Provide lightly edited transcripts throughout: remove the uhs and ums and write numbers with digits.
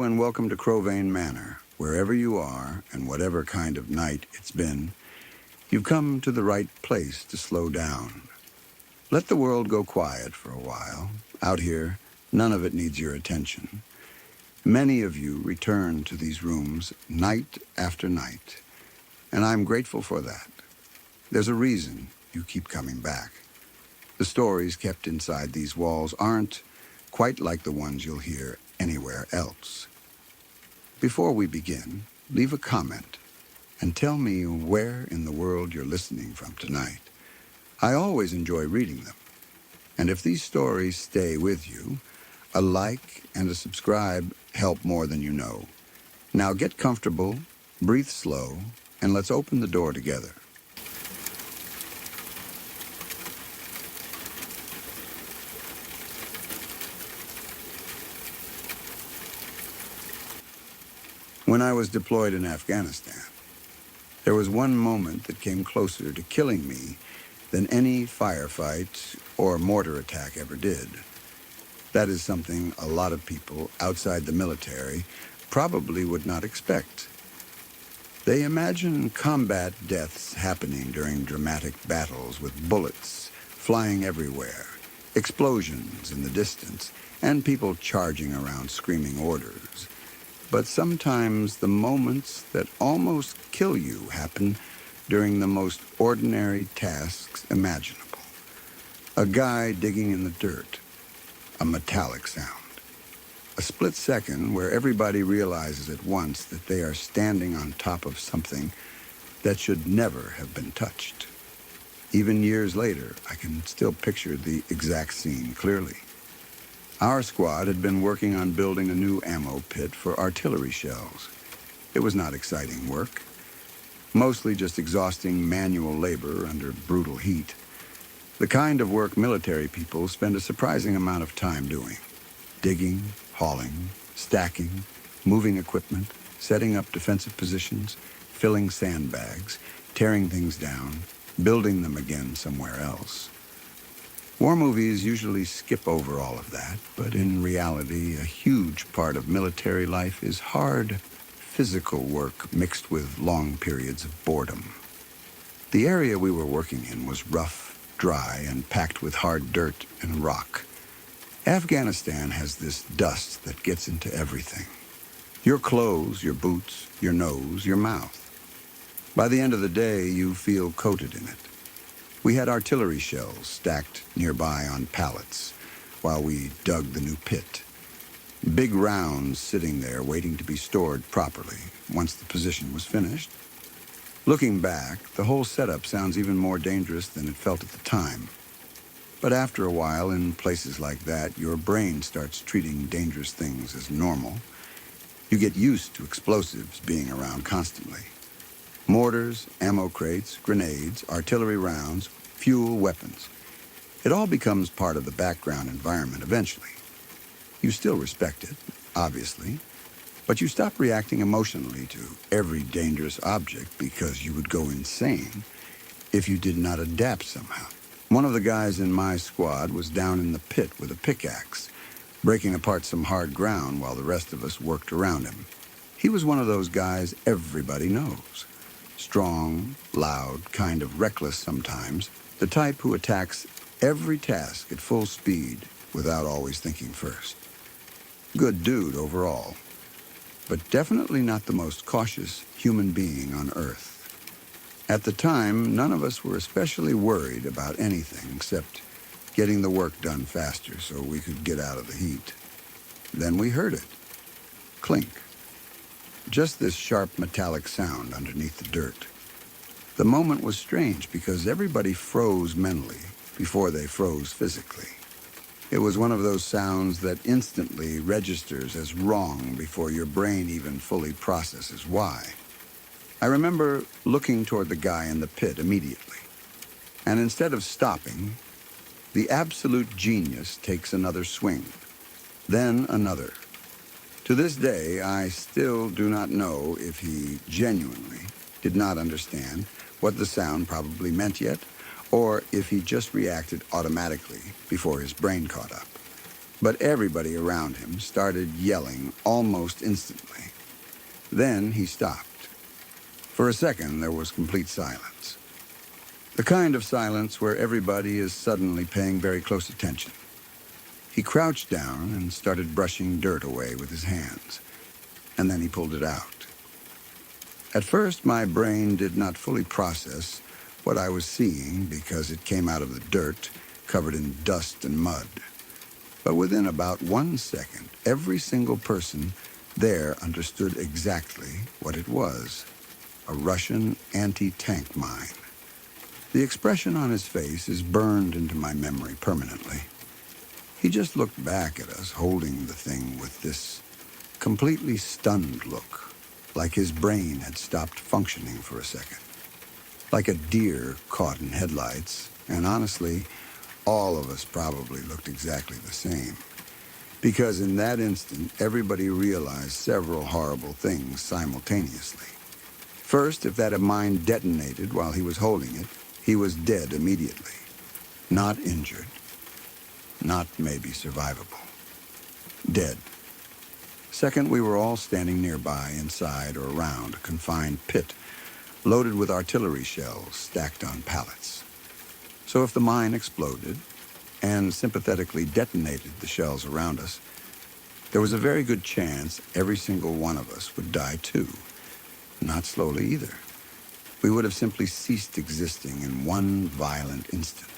and welcome to Crowvane Manor. Wherever you are, and whatever kind of night it's been, you've come to the right place to slow down. Let the world go quiet for a while. Out here, none of it needs your attention. Many of you return to these rooms night after night, and I'm grateful for that. There's a reason you keep coming back. The stories kept inside these walls aren't quite like the ones you'll hear anywhere else. Before we begin, leave a comment and tell me where in the world you're listening from tonight. I always enjoy reading them. And if these stories stay with you, a like and a subscribe help more than you know. Now get comfortable, breathe slow, and let's open the door together. When I was deployed in Afghanistan, there was one moment that came closer to killing me than any firefight or mortar attack ever did. That is something a lot of people outside the military probably would not expect. They imagine combat deaths happening during dramatic battles with bullets flying everywhere, explosions in the distance, and people charging around screaming orders. But sometimes the moments that almost kill you happen during the most ordinary tasks imaginable. A guy digging in the dirt, a metallic sound. A split second where everybody realizes at once that they are standing on top of something that should never have been touched. Even years later, I can still picture the exact scene clearly. Our squad had been working on building a new ammo pit for artillery shells. It was not exciting work, mostly just exhausting manual labor under brutal heat. The kind of work military people spend a surprising amount of time doing. Digging, hauling, stacking, moving equipment, setting up defensive positions, filling sandbags, tearing things down, building them again somewhere else. War movies usually skip over all of that, but in reality, a huge part of military life is hard, physical work mixed with long periods of boredom. The area we were working in was rough, dry, and packed with hard dirt and rock. Afghanistan has this dust that gets into everything. Your clothes, your boots, your nose, your mouth. By the end of the day, you feel coated in it. We had artillery shells stacked nearby on pallets while we dug the new pit. Big rounds sitting there waiting to be stored properly once the position was finished. Looking back, the whole setup sounds even more dangerous than it felt at the time. But after a while, in places like that, your brain starts treating dangerous things as normal. You get used to explosives being around constantly. Mortars, ammo crates, grenades, artillery rounds, fuel, weapons. It all becomes part of the background environment eventually. You still respect it, obviously, but you stop reacting emotionally to every dangerous object because you would go insane if you did not adapt somehow. One of the guys in my squad was down in the pit with a pickaxe, breaking apart some hard ground while the rest of us worked around him. He was one of those guys everybody knows. Strong, loud, kind of reckless sometimes, the type who attacks every task at full speed without always thinking first. Good dude overall, but definitely not the most cautious human being on Earth. At the time, none of us were especially worried about anything except getting the work done faster so we could get out of the heat. Then we heard it. Clink. Just this sharp metallic sound underneath the dirt. The moment was strange because everybody froze mentally before they froze physically. It was one of those sounds that instantly registers as wrong before your brain even fully processes why. I remember looking toward the guy in the pit immediately. And instead of stopping, the absolute genius takes another swing, then another. To this day, I still do not know if he genuinely did not understand what the sound probably meant yet, or if he just reacted automatically before his brain caught up. But everybody around him started yelling almost instantly. Then he stopped. For a second, there was complete silence. The kind of silence where everybody is suddenly paying very close attention. He crouched down and started brushing dirt away with his hands, and then he pulled it out. At first, my brain did not fully process what I was seeing because it came out of the dirt, covered in dust and mud. But within about 1 second, every single person there understood exactly what it was: a Russian anti-tank mine. The expression on his face is burned into my memory permanently. He just looked back at us, holding the thing with this completely stunned look, like his brain had stopped functioning for a second. Like a deer caught in headlights, and honestly, all of us probably looked exactly the same. Because in that instant, everybody realized several horrible things simultaneously. First, if that mine detonated while he was holding it, he was dead immediately. Not injured. Not maybe survivable. Dead. Second, we were all standing nearby, inside or around a confined pit, loaded with artillery shells stacked on pallets. So if the mine exploded and sympathetically detonated the shells around us, there was a very good chance every single one of us would die too. Not slowly either. We would have simply ceased existing in one violent instant.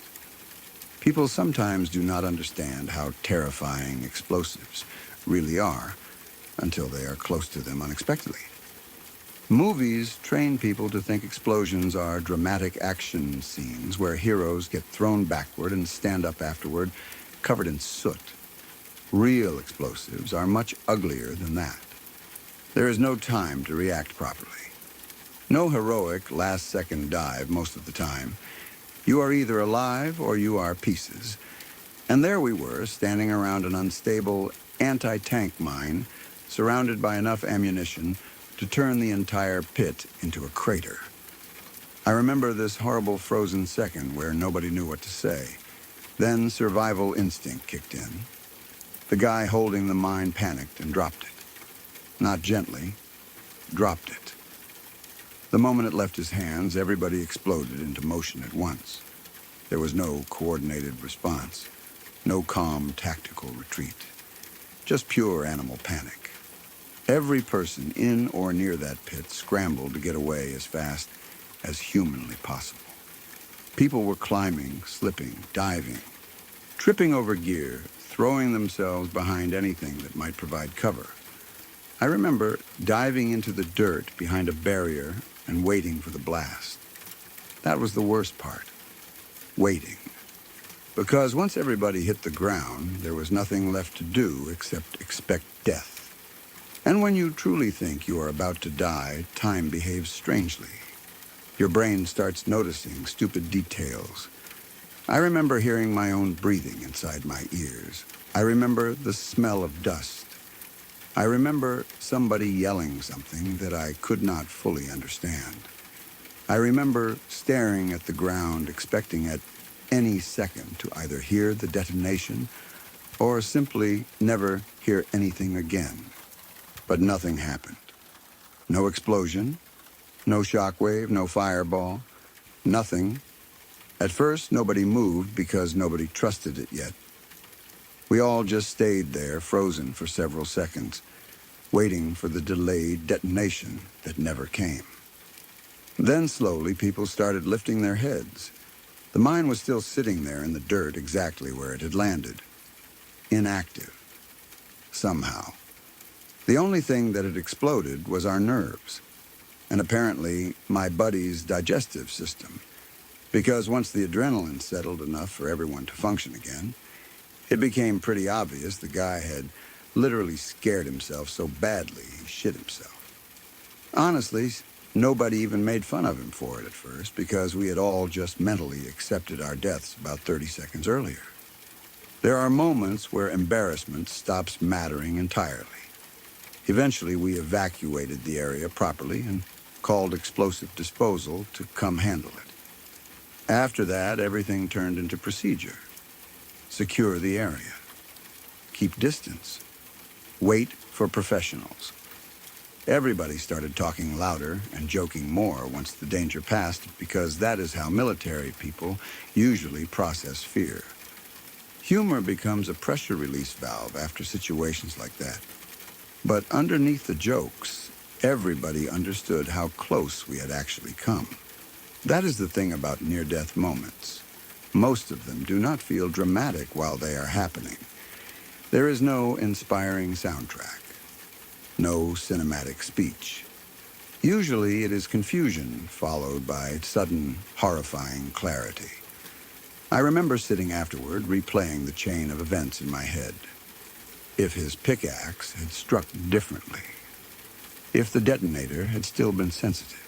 People sometimes do not understand how terrifying explosives really are until they are close to them unexpectedly. Movies train people to think explosions are dramatic action scenes where heroes get thrown backward and stand up afterward covered in soot. Real explosives are much uglier than that. There is no time to react properly. No heroic last-second dive most of the time. You are either alive or you are pieces. And there we were, standing around an unstable anti-tank mine, surrounded by enough ammunition to turn the entire pit into a crater. I remember this horrible frozen second where nobody knew what to say. Then survival instinct kicked in. The guy holding the mine panicked and dropped it. Not gently, dropped it. The moment it left his hands, everybody exploded into motion at once. There was no coordinated response, no calm tactical retreat, just pure animal panic. Every person in or near that pit scrambled to get away as fast as humanly possible. People were climbing, slipping, diving, tripping over gear, throwing themselves behind anything that might provide cover. I remember diving into the dirt behind a barrier and waiting for the blast. That was the worst part. Waiting. Because once everybody hit the ground, there was nothing left to do except expect death. And when you truly think you are about to die, time behaves strangely. Your brain starts noticing stupid details. I remember hearing my own breathing inside my ears. I remember the smell of dust. I remember somebody yelling something that I could not fully understand. I remember staring at the ground, expecting at any second to either hear the detonation or simply never hear anything again. But nothing happened. No explosion, no shockwave, no fireball, nothing. At first, nobody moved because nobody trusted it yet. We all just stayed there, frozen for several seconds, waiting for the delayed detonation that never came. Then slowly, people started lifting their heads. The mine was still sitting there in the dirt exactly where it had landed. Inactive. Somehow. The only thing that had exploded was our nerves, and apparently my buddy's digestive system, because once the adrenaline settled enough for everyone to function again, it became pretty obvious the guy had literally scared himself so badly he shit himself. Honestly, nobody even made fun of him for it at first because we had all just mentally accepted our deaths about 30 seconds earlier. There are moments where embarrassment stops mattering entirely. Eventually, we evacuated the area properly and called explosive disposal to come handle it. After that, everything turned into procedure. Secure the area. keep distance, wait for professionals. Everybody started talking louder and joking more once the danger passed, because that is how military people usually process fear. Humor becomes a pressure release valve after situations like that. But underneath the jokes, everybody understood how close we had actually come. That is the thing about near-death moments. Most of them do not feel dramatic while they are happening. There is no inspiring soundtrack, no cinematic speech. Usually it is confusion followed by sudden, horrifying clarity. I remember sitting afterward, replaying the chain of events in my head. If his pickaxe had struck differently, if the detonator had still been sensitive,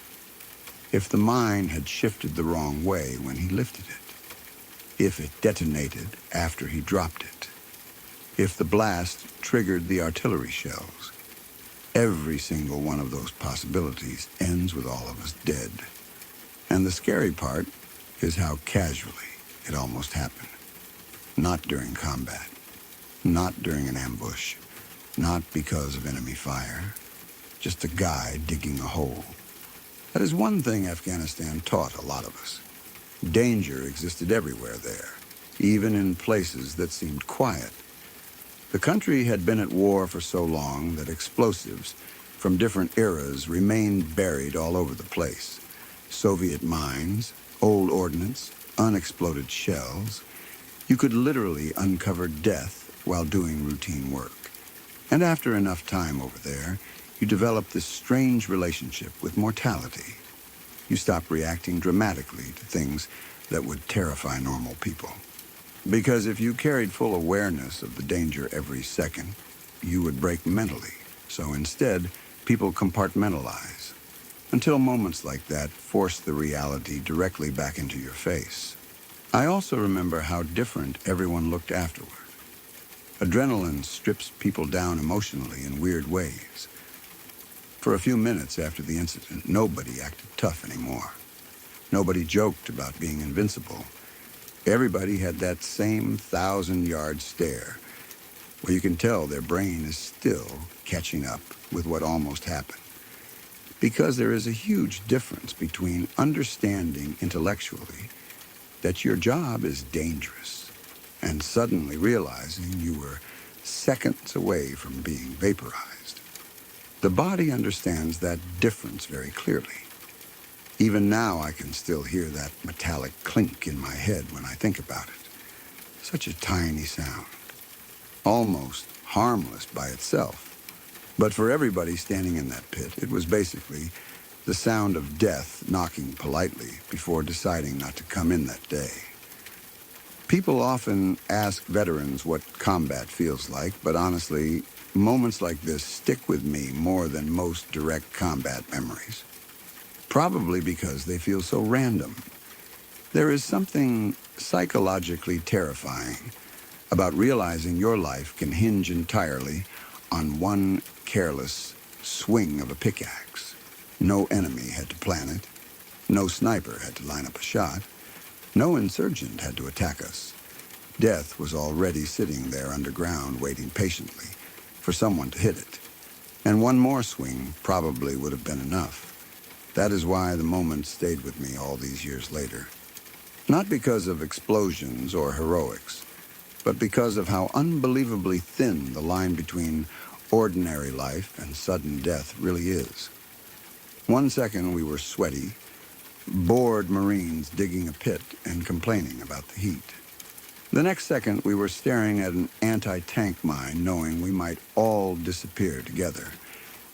if the mine had shifted the wrong way when he lifted it, if it detonated after he dropped it, if the blast triggered the artillery shells. Every single one of those possibilities ends with all of us dead. And the scary part is how casually it almost happened. Not during combat, not during an ambush, not because of enemy fire, just a guy digging a hole. That is one thing Afghanistan taught a lot of us. Danger existed everywhere there, even in places that seemed quiet. The country had been at war for so long that explosives from different eras remained buried all over the place. Soviet mines, old ordnance, unexploded shells. You could literally uncover death while doing routine work. And after enough time over there, you develop this strange relationship with mortality. You stop reacting dramatically to things that would terrify normal people. Because if you carried full awareness of the danger every second, you would break mentally. So instead, people compartmentalize, until moments like that force the reality directly back into your face. I also remember how different everyone looked afterward. Adrenaline strips people down emotionally in weird ways. For a few minutes after the incident, nobody acted tough anymore. Nobody joked about being invincible. Everybody had that same 1,000-yard stare, where you can tell their brain is still catching up with what almost happened. Because there is a huge difference between understanding intellectually that your job is dangerous and suddenly realizing you were seconds away from being vaporized. The body understands that difference very clearly. Even now, I can still hear that metallic clink in my head when I think about it. Such a tiny sound, almost harmless by itself. But for everybody standing in that pit, it was basically the sound of death knocking politely before deciding not to come in that day. People often ask veterans what combat feels like, but honestly, moments like this stick with me more than most direct combat memories. Probably because they feel so random. There is something psychologically terrifying about realizing your life can hinge entirely on one careless swing of a pickaxe. No enemy had to plan it. No sniper had to line up a shot. No insurgent had to attack us. Death was already sitting there underground waiting patiently for someone to hit it. And one more swing probably would have been enough. That is why the moment stayed with me all these years later. Not because of explosions or heroics, but because of how unbelievably thin the line between ordinary life and sudden death really is. 1 second we were sweaty, bored Marines digging a pit and complaining about the heat. The next second we were staring at an anti-tank mine knowing we might all disappear together.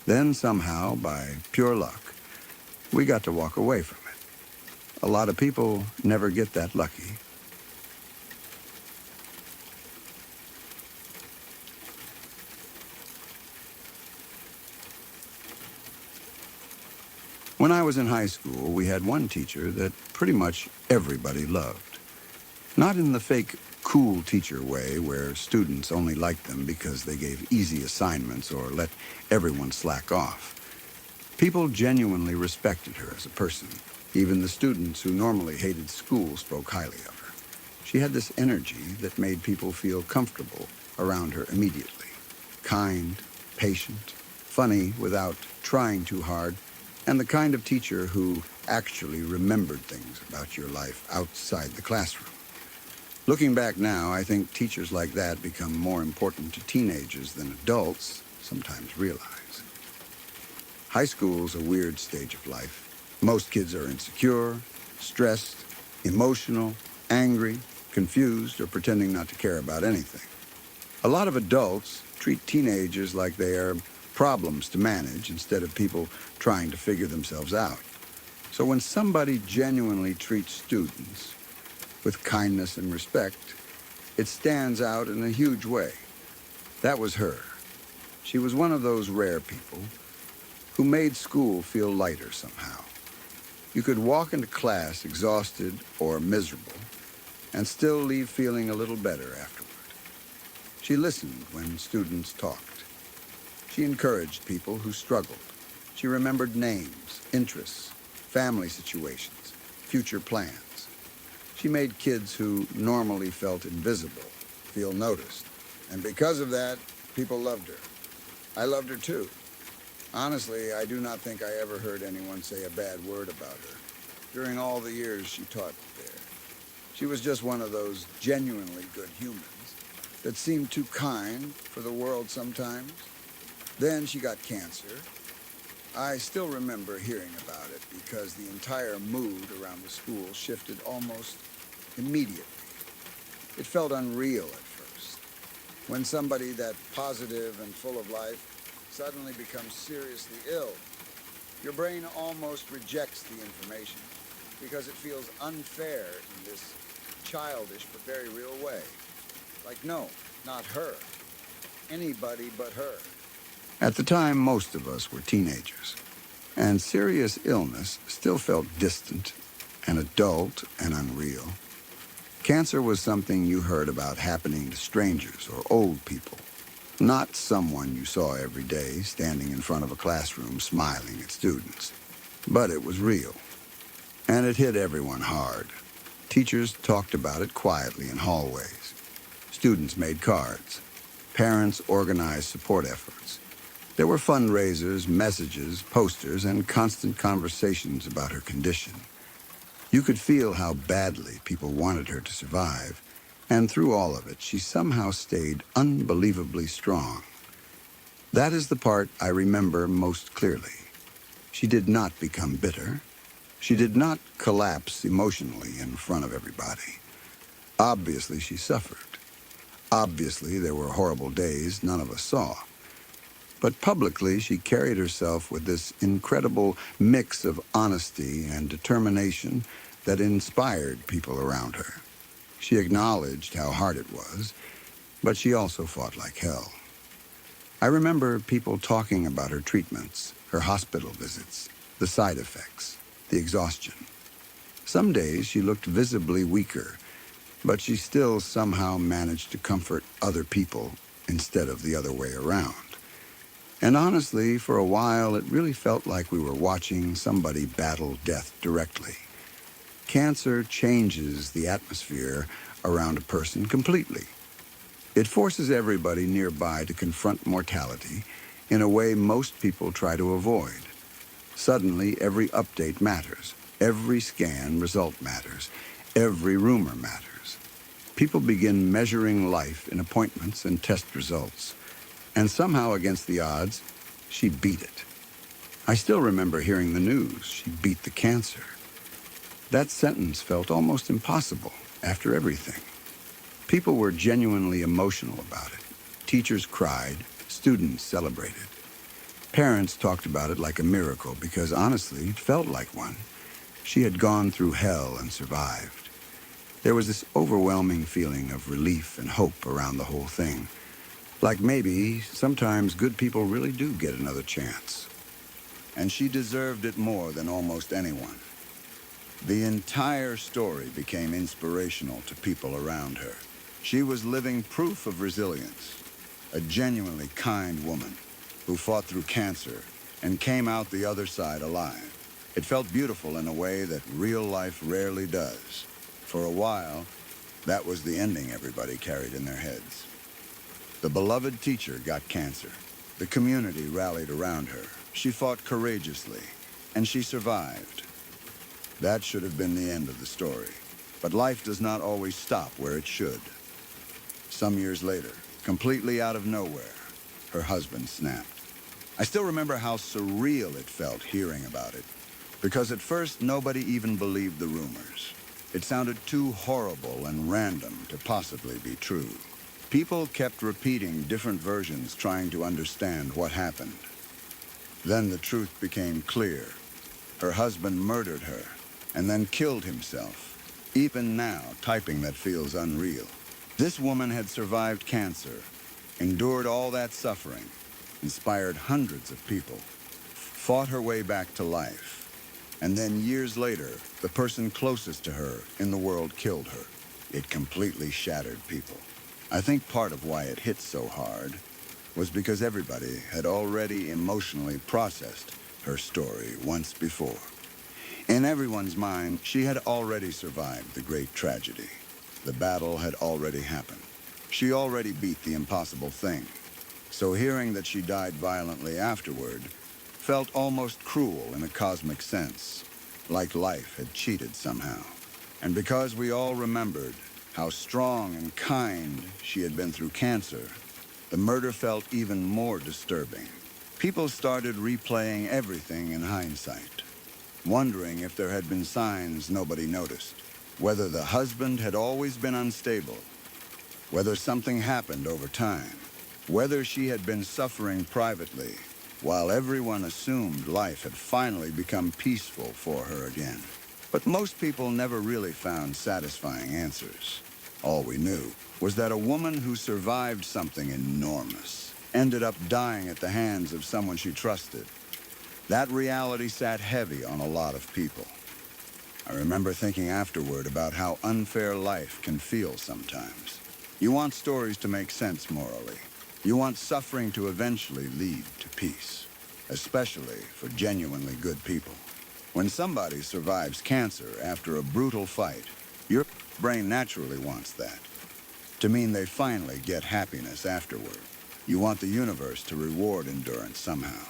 Then somehow, by pure luck, we got to walk away from it. A lot of people never get that lucky. When I was in high school, we had one teacher that pretty much everybody loved. Not in the fake cool teacher way where students only liked them because they gave easy assignments or let everyone slack off. People genuinely respected her as a person. Even the students who normally hated school spoke highly of her. She had this energy that made people feel comfortable around her immediately. Kind, patient, funny without trying too hard, and the kind of teacher who actually remembered things about your life outside the classroom. Looking back now, I think teachers like that become more important to teenagers than adults sometimes realize. High school's a weird stage of life. Most kids are insecure, stressed, emotional, angry, confused, or pretending not to care about anything. A lot of adults treat teenagers like they are problems to manage instead of people trying to figure themselves out. So when somebody genuinely treats students with kindness and respect, it stands out in a huge way. That was her. She was one of those rare people who made school feel lighter somehow. You could walk into class exhausted or miserable and still leave feeling a little better afterward. She listened when students talked. She encouraged people who struggled. She remembered names, interests, family situations, future plans. She made kids who normally felt invisible feel noticed. And because of that, people loved her. I loved her too. Honestly, I do not think I ever heard anyone say a bad word about her during all the years she taught there. She was just one of those genuinely good humans that seemed too kind for the world sometimes. Then she got cancer. I still remember hearing about it because the entire mood around the school shifted almost immediately. It felt unreal at first. When somebody that positive and full of life suddenly becomes seriously ill, your brain almost rejects the information because it feels unfair in this childish but very real way. Like, no, not her. Anybody but her. At the time, most of us were teenagers, and serious illness still felt distant and adult and unreal. Cancer was something you heard about happening to strangers or old people, not someone you saw every day standing in front of a classroom smiling at students. But it was real, and it hit everyone hard. Teachers talked about it quietly in hallways. Students made cards. Parents organized support efforts. There were fundraisers, messages, posters, and constant conversations about her condition. You could feel how badly people wanted her to survive, and through all of it, she somehow stayed unbelievably strong. That is the part I remember most clearly. She did not become bitter. She did not collapse emotionally in front of everybody. Obviously, she suffered. Obviously, there were horrible days none of us saw. But publicly, she carried herself with this incredible mix of honesty and determination that inspired people around her. She acknowledged how hard it was, but she also fought like hell. I remember people talking about her treatments, her hospital visits, the side effects, the exhaustion. Some days she looked visibly weaker, but she still somehow managed to comfort other people instead of the other way around. And honestly, for a while, it really felt like we were watching somebody battle death directly. Cancer changes the atmosphere around a person completely. It forces everybody nearby to confront mortality in a way most people try to avoid. Suddenly, every update matters. Every scan result matters. Every rumor matters. People begin measuring life in appointments and test results. And somehow, against the odds, she beat it. I still remember hearing the news. She beat the cancer. That sentence felt almost impossible after everything. People were genuinely emotional about it. Teachers cried. Students celebrated. Parents talked about it like a miracle because, honestly, it felt like one. She had gone through hell and survived. There was this overwhelming feeling of relief and hope around the whole thing. Like maybe, sometimes good people really do get another chance. And she deserved it more than almost anyone. The entire story became inspirational to people around her. She was living proof of resilience, a genuinely kind woman who fought through cancer and came out the other side alive. It felt beautiful in a way that real life rarely does. For a while, that was the ending everybody carried in their heads. The beloved teacher got cancer. The community rallied around her. She fought courageously, and she survived. That should have been the end of the story. But life does not always stop where it should. Some years later, completely out of nowhere, her husband snapped. I still remember how surreal it felt hearing about it, because at first nobody even believed the rumors. It sounded too horrible and random to possibly be true. People kept repeating different versions trying to understand what happened. Then the truth became clear. Her husband murdered her and then killed himself. Even now, typing that feels unreal. This woman had survived cancer, endured all that suffering, inspired hundreds of people, fought her way back to life. And then years later, the person closest to her in the world killed her. It completely shattered people. I think part of why it hit so hard was because everybody had already emotionally processed her story once before. In everyone's mind, she had already survived the great tragedy. The battle had already happened. She already beat the impossible thing. So hearing that she died violently afterward felt almost cruel in a cosmic sense, like life had cheated somehow. And because we all remembered how strong and kind she had been through cancer, the murder felt even more disturbing. People started replaying everything in hindsight, wondering if there had been signs nobody noticed, whether the husband had always been unstable, whether something happened over time, whether she had been suffering privately, while everyone assumed life had finally become peaceful for her again. But most people never really found satisfying answers. All we knew was that a woman who survived something enormous ended up dying at the hands of someone she trusted. That reality sat heavy on a lot of people. I remember thinking afterward about how unfair life can feel sometimes. You want stories to make sense morally. You want suffering to eventually lead to peace, especially for genuinely good people. When somebody survives cancer after a brutal fight, your brain naturally wants that, to mean they finally get happiness afterward. You want the universe to reward endurance somehow.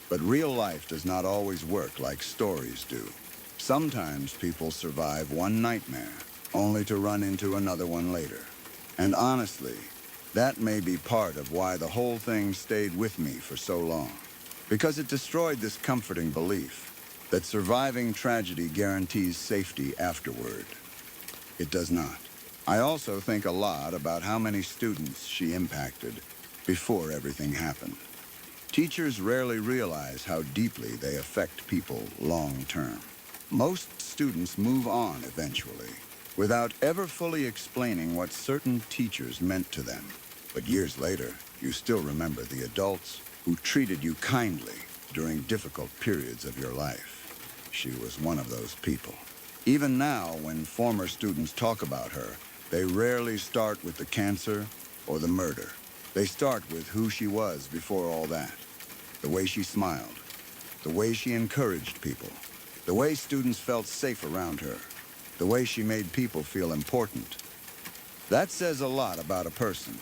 But real life does not always work like stories do. Sometimes people survive one nightmare, only to run into another one later. And honestly, that may be part of why the whole thing stayed with me for so long. Because it destroyed this comforting belief that surviving tragedy guarantees safety afterward. It does not. I also think a lot about how many students she impacted before everything happened. Teachers rarely realize how deeply they affect people long term. Most students move on eventually, without ever fully explaining what certain teachers meant to them. But years later, you still remember the adults who treated you kindly during difficult periods of your life. She was one of those people. Even now, when former students talk about her, they rarely start with the cancer or the murder. They start with who she was before all that. The way she smiled, the way she encouraged people, the way students felt safe around her, the way she made people feel important. That says a lot about a person.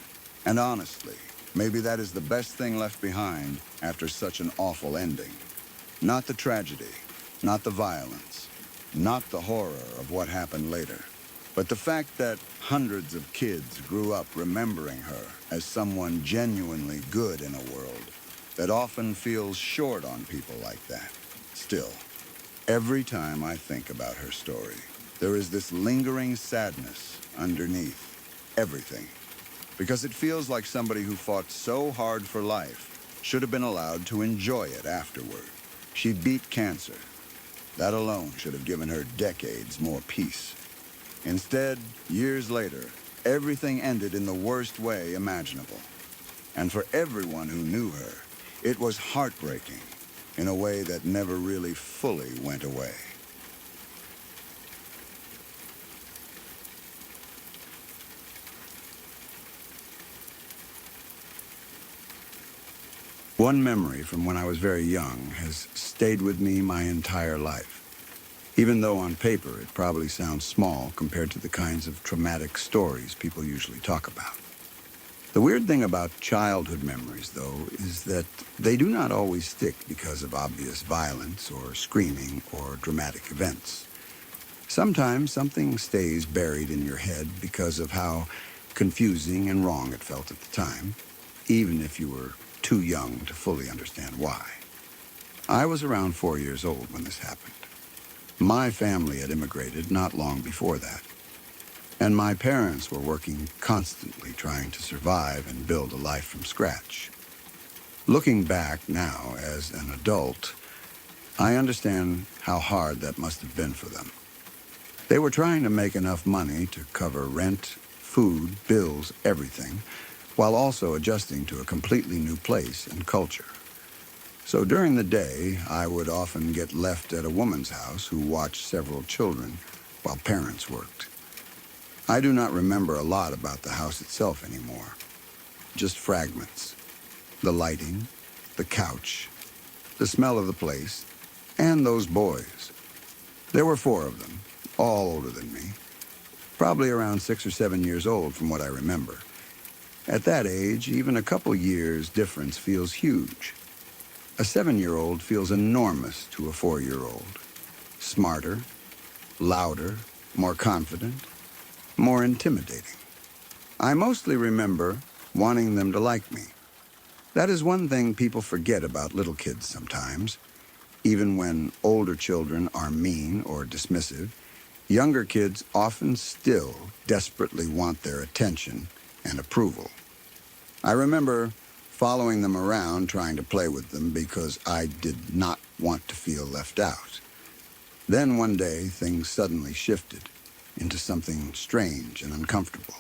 And honestly, maybe that is the best thing left behind after such an awful ending. Not the tragedy, not the violence, not the horror of what happened later, but the fact that hundreds of kids grew up remembering her as someone genuinely good in a world that often feels short on people like that. Still, every time I think about her story, there is this lingering sadness underneath everything. Because it feels like somebody who fought so hard for life should have been allowed to enjoy it afterward. She beat cancer. That alone should have given her decades more peace. Instead, years later, everything ended in the worst way imaginable. And for everyone who knew her, it was heartbreaking in a way that never really fully went away. One memory from when I was very young has stayed with me my entire life. Even though on paper it probably sounds small compared to the kinds of traumatic stories people usually talk about. The weird thing about childhood memories, though, is that they do not always stick because of obvious violence or screaming or dramatic events. Sometimes something stays buried in your head because of how confusing and wrong it felt at the time, even if you were too young to fully understand why. I was around 4 years old when this happened. My family had immigrated not long before that, and my parents were working constantly trying to survive and build a life from scratch. Looking back now as an adult, I understand how hard that must have been for them. They were trying to make enough money to cover rent, food, bills, everything, while also adjusting to a completely new place and culture. So during the day, I would often get left at a woman's house who watched several children while parents worked. I do not remember a lot about the house itself anymore, just fragments. The lighting, the couch, the smell of the place, and those boys. There were 4 of them, all older than me, probably around 6 or 7 years old from what I remember. At that age, even a couple years difference feels huge. A 7-year-old feels enormous to a 4-year-old. Smarter, louder, more confident, more intimidating. I mostly remember wanting them to like me. That is one thing people forget about little kids sometimes. Even when older children are mean or dismissive, younger kids often still desperately want their attention and approval. I remember following them around trying to play with them because I did not want to feel left out. Then one day, things suddenly shifted into something strange and uncomfortable.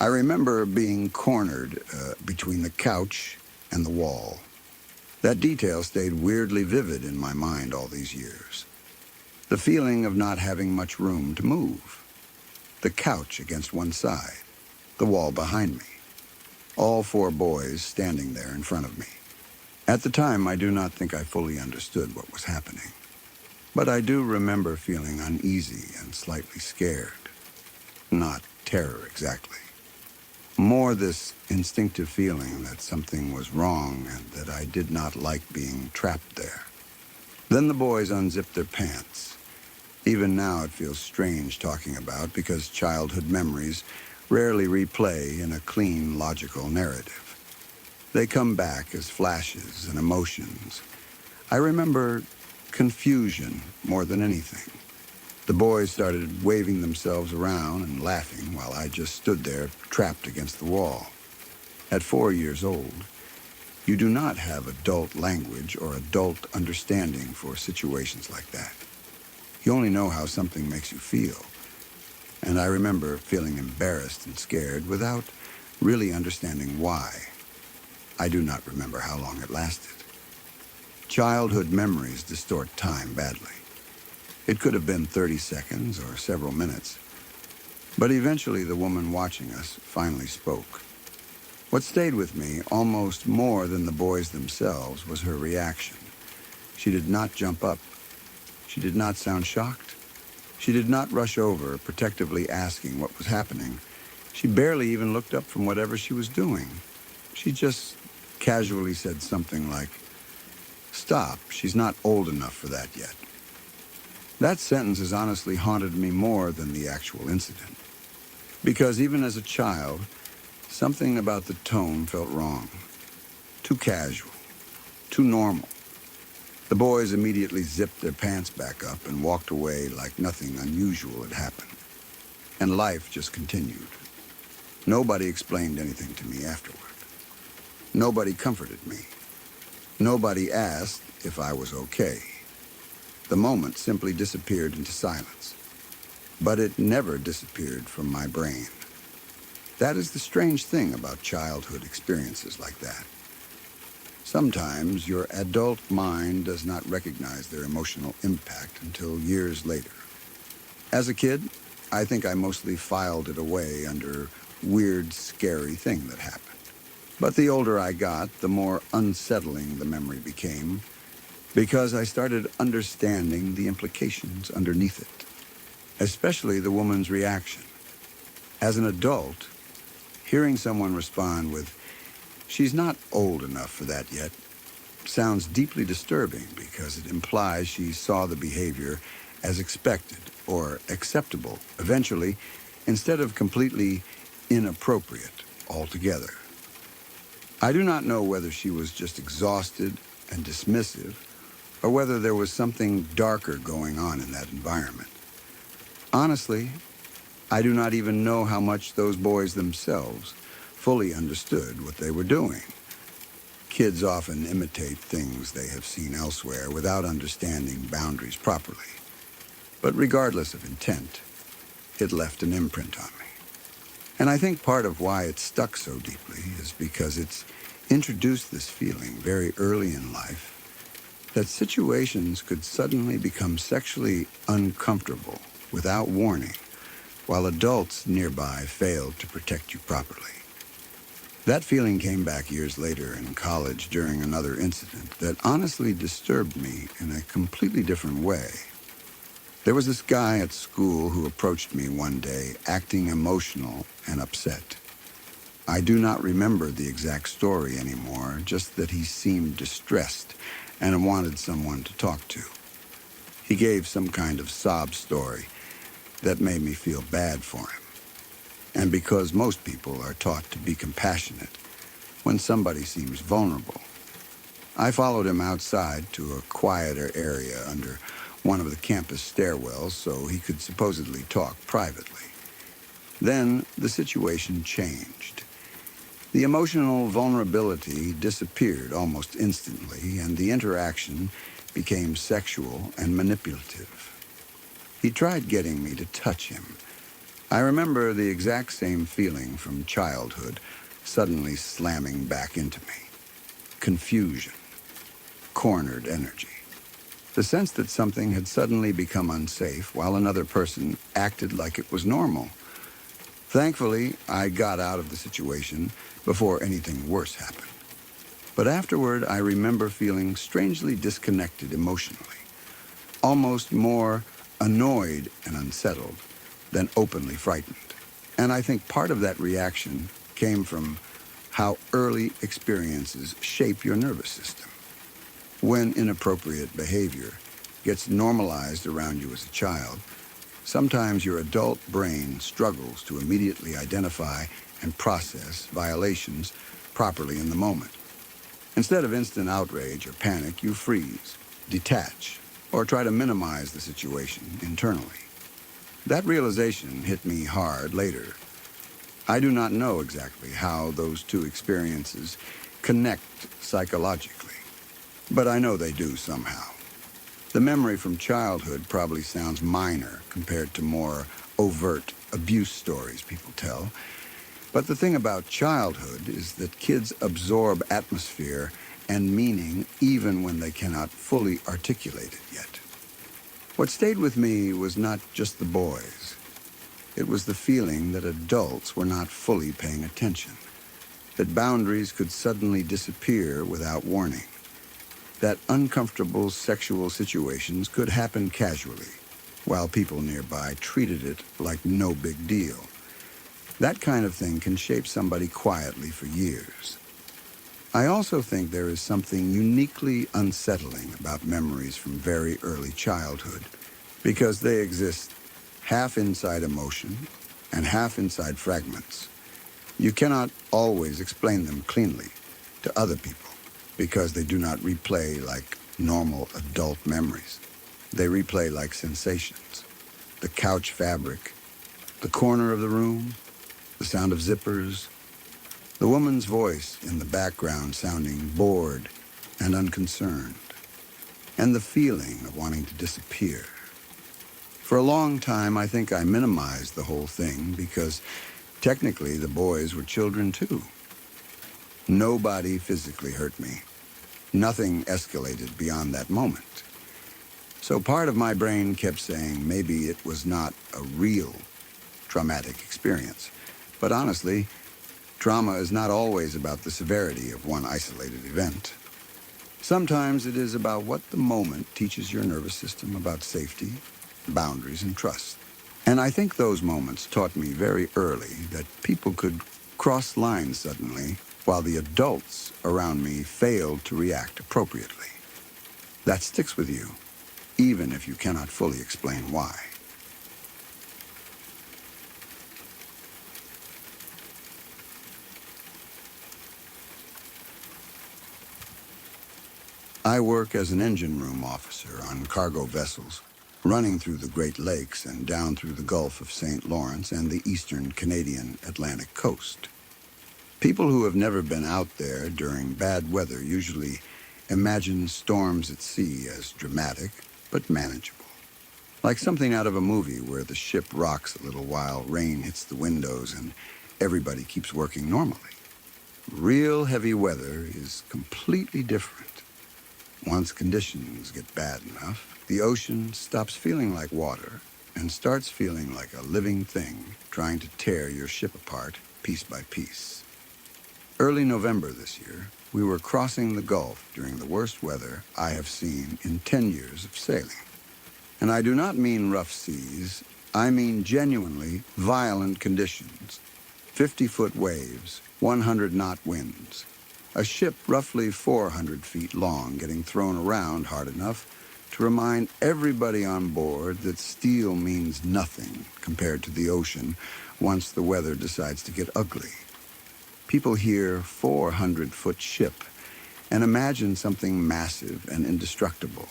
I remember being cornered between the couch and the wall. That detail stayed weirdly vivid in my mind all these years. The feeling of not having much room to move. The couch against one side, the wall behind me. All 4 boys standing there in front of me. At the time, I do not think I fully understood what was happening. But I do remember feeling uneasy and slightly scared. Not terror exactly. More this instinctive feeling that something was wrong and that I did not like being trapped there. Then the boys unzipped their pants. Even now it feels strange talking about because childhood memories rarely replay in a clean, logical narrative. They come back as flashes and emotions. I remember confusion more than anything. The boys started waving themselves around and laughing while I just stood there trapped against the wall. At 4 years old, you do not have adult language or adult understanding for situations like that. You only know how something makes you feel. And I remember feeling embarrassed and scared without really understanding why. I do not remember how long it lasted. Childhood memories distort time badly. It could have been 30 seconds or several minutes. But eventually the woman watching us finally spoke. What stayed with me almost more than the boys themselves was her reaction. She did not jump up. She did not sound shocked. She did not rush over, protectively asking what was happening. She barely even looked up from whatever she was doing. She just casually said something like, "Stop, she's not old enough for that yet." That sentence has honestly haunted me more than the actual incident. Because even as a child, something about the tone felt wrong. Too casual. Too normal. The boys immediately zipped their pants back up and walked away like nothing unusual had happened. And life just continued. Nobody explained anything to me afterward. Nobody comforted me. Nobody asked if I was okay. The moment simply disappeared into silence. But it never disappeared from my brain. That is the strange thing about childhood experiences like that. Sometimes your adult mind does not recognize their emotional impact until years later. As a kid, I think I mostly filed it away under weird, scary thing that happened. But the older I got, the more unsettling the memory became, because I started understanding the implications underneath it, especially the woman's reaction. As an adult, Hearing someone respond with, "She's not old enough for that yet," sounds deeply disturbing because it implies she saw the behavior as expected or acceptable eventually, instead of completely inappropriate altogether. I do not know whether she was just exhausted and dismissive, or whether there was something darker going on in that environment. Honestly, I do not even know how much those boys themselves fully understood what they were doing. Kids often imitate things they have seen elsewhere without understanding boundaries properly. But regardless of intent, it left an imprint on me. And I think part of why it stuck so deeply is because it's introduced this feeling very early in life that situations could suddenly become sexually uncomfortable without warning, while adults nearby failed to protect you properly. That feeling came back years later in college during another incident that honestly disturbed me in a completely different way. There was this guy at school who approached me one day acting emotional and upset. I do not remember the exact story anymore, just that he seemed distressed and wanted someone to talk to. He gave some kind of sob story that made me feel bad for him. And because most people are taught to be compassionate when somebody seems vulnerable, I followed him outside to a quieter area under one of the campus stairwells so he could supposedly talk privately. Then the situation changed. The emotional vulnerability disappeared almost instantly, and the interaction became sexual and manipulative. He tried getting me to touch him. I remember the exact same feeling from childhood suddenly slamming back into me. Confusion, cornered energy. The sense that something had suddenly become unsafe while another person acted like it was normal. Thankfully, I got out of the situation before anything worse happened. But afterward, I remember feeling strangely disconnected emotionally, almost more annoyed and unsettled than openly frightened. And I think part of that reaction came from how early experiences shape your nervous system. When inappropriate behavior gets normalized around you as a child, sometimes your adult brain struggles to immediately identify and process violations properly in the moment. Instead of instant outrage or panic, you freeze, detach, or try to minimize the situation internally. That realization hit me hard later. I do not know exactly how those two experiences connect psychologically, but I know they do somehow. The memory from childhood probably sounds minor compared to more overt abuse stories people tell. But the thing about childhood is that kids absorb atmosphere and meaning even when they cannot fully articulate it yet. What stayed with me was not just the boys. It was the feeling that adults were not fully paying attention, that boundaries could suddenly disappear without warning, that uncomfortable sexual situations could happen casually, while people nearby treated it like no big deal. That kind of thing can shape somebody quietly for years. I also think there is something uniquely unsettling about memories from very early childhood, because they exist half inside emotion and half inside fragments. You cannot always explain them cleanly to other people because they do not replay like normal adult memories. They replay like sensations. The couch fabric, the corner of the room, the sound of zippers, the woman's voice in the background sounding bored and unconcerned, and the feeling of wanting to disappear. For a long time, I think I minimized the whole thing because technically the boys were children too. Nobody physically hurt me. Nothing escalated beyond that moment. So part of my brain kept saying maybe it was not a real traumatic experience. But honestly, trauma is not always about the severity of one isolated event. Sometimes it is about what the moment teaches your nervous system about safety, boundaries, and trust. And I think those moments taught me very early that people could crossed lines suddenly, while the adults around me failed to react appropriately. That sticks with you, even if you cannot fully explain why. I work as an engine room officer on cargo vessels, running through the Great Lakes and down through the Gulf of St. Lawrence and the eastern Canadian Atlantic coast. People who have never been out there during bad weather usually imagine storms at sea as dramatic but manageable. Like something out of a movie where the ship rocks a little while rain hits the windows and everybody keeps working normally. Real heavy weather is completely different. Once conditions get bad enough, the ocean stops feeling like water and starts feeling like a living thing trying to tear your ship apart piece by piece. Early November this year, we were crossing the Gulf during the worst weather I have seen in 10 years of sailing. And I do not mean rough seas, I mean genuinely violent conditions. 50-foot waves, 100-knot winds. A ship roughly 400 feet long getting thrown around hard enough to remind everybody on board that steel means nothing compared to the ocean once the weather decides to get ugly. People hear 400-foot ship and imagine something massive and indestructible.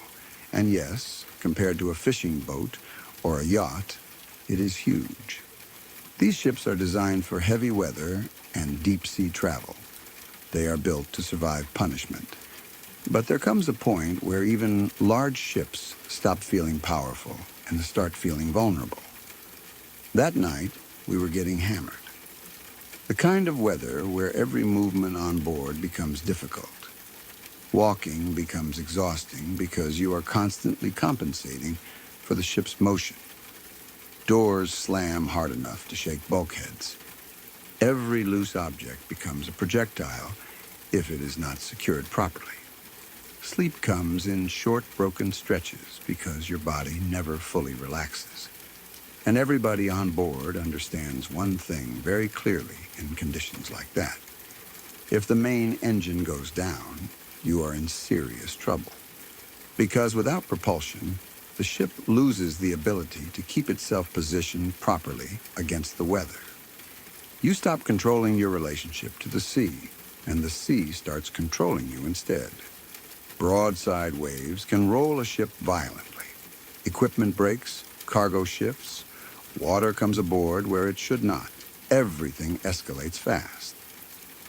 And yes, compared to a fishing boat or a yacht, it is huge. These ships are designed for heavy weather and deep-sea travel. They are built to survive punishment. But there comes a point where even large ships stop feeling powerful and start feeling vulnerable. That night, we were getting hammered. The kind of weather where every movement on board becomes difficult. Walking becomes exhausting because you are constantly compensating for the ship's motion. Doors slam hard enough to shake bulkheads. Every loose object becomes a projectile if it is not secured properly. Sleep comes in short, broken stretches because your body never fully relaxes. And everybody on board understands one thing very clearly in conditions like that. If the main engine goes down, you are in serious trouble. Because without propulsion, the ship loses the ability to keep itself positioned properly against the weather. You stop controlling your relationship to the sea, and the sea starts controlling you instead. Broadside waves can roll a ship violently. Equipment breaks, cargo shifts, water comes aboard where it should not. Everything escalates fast.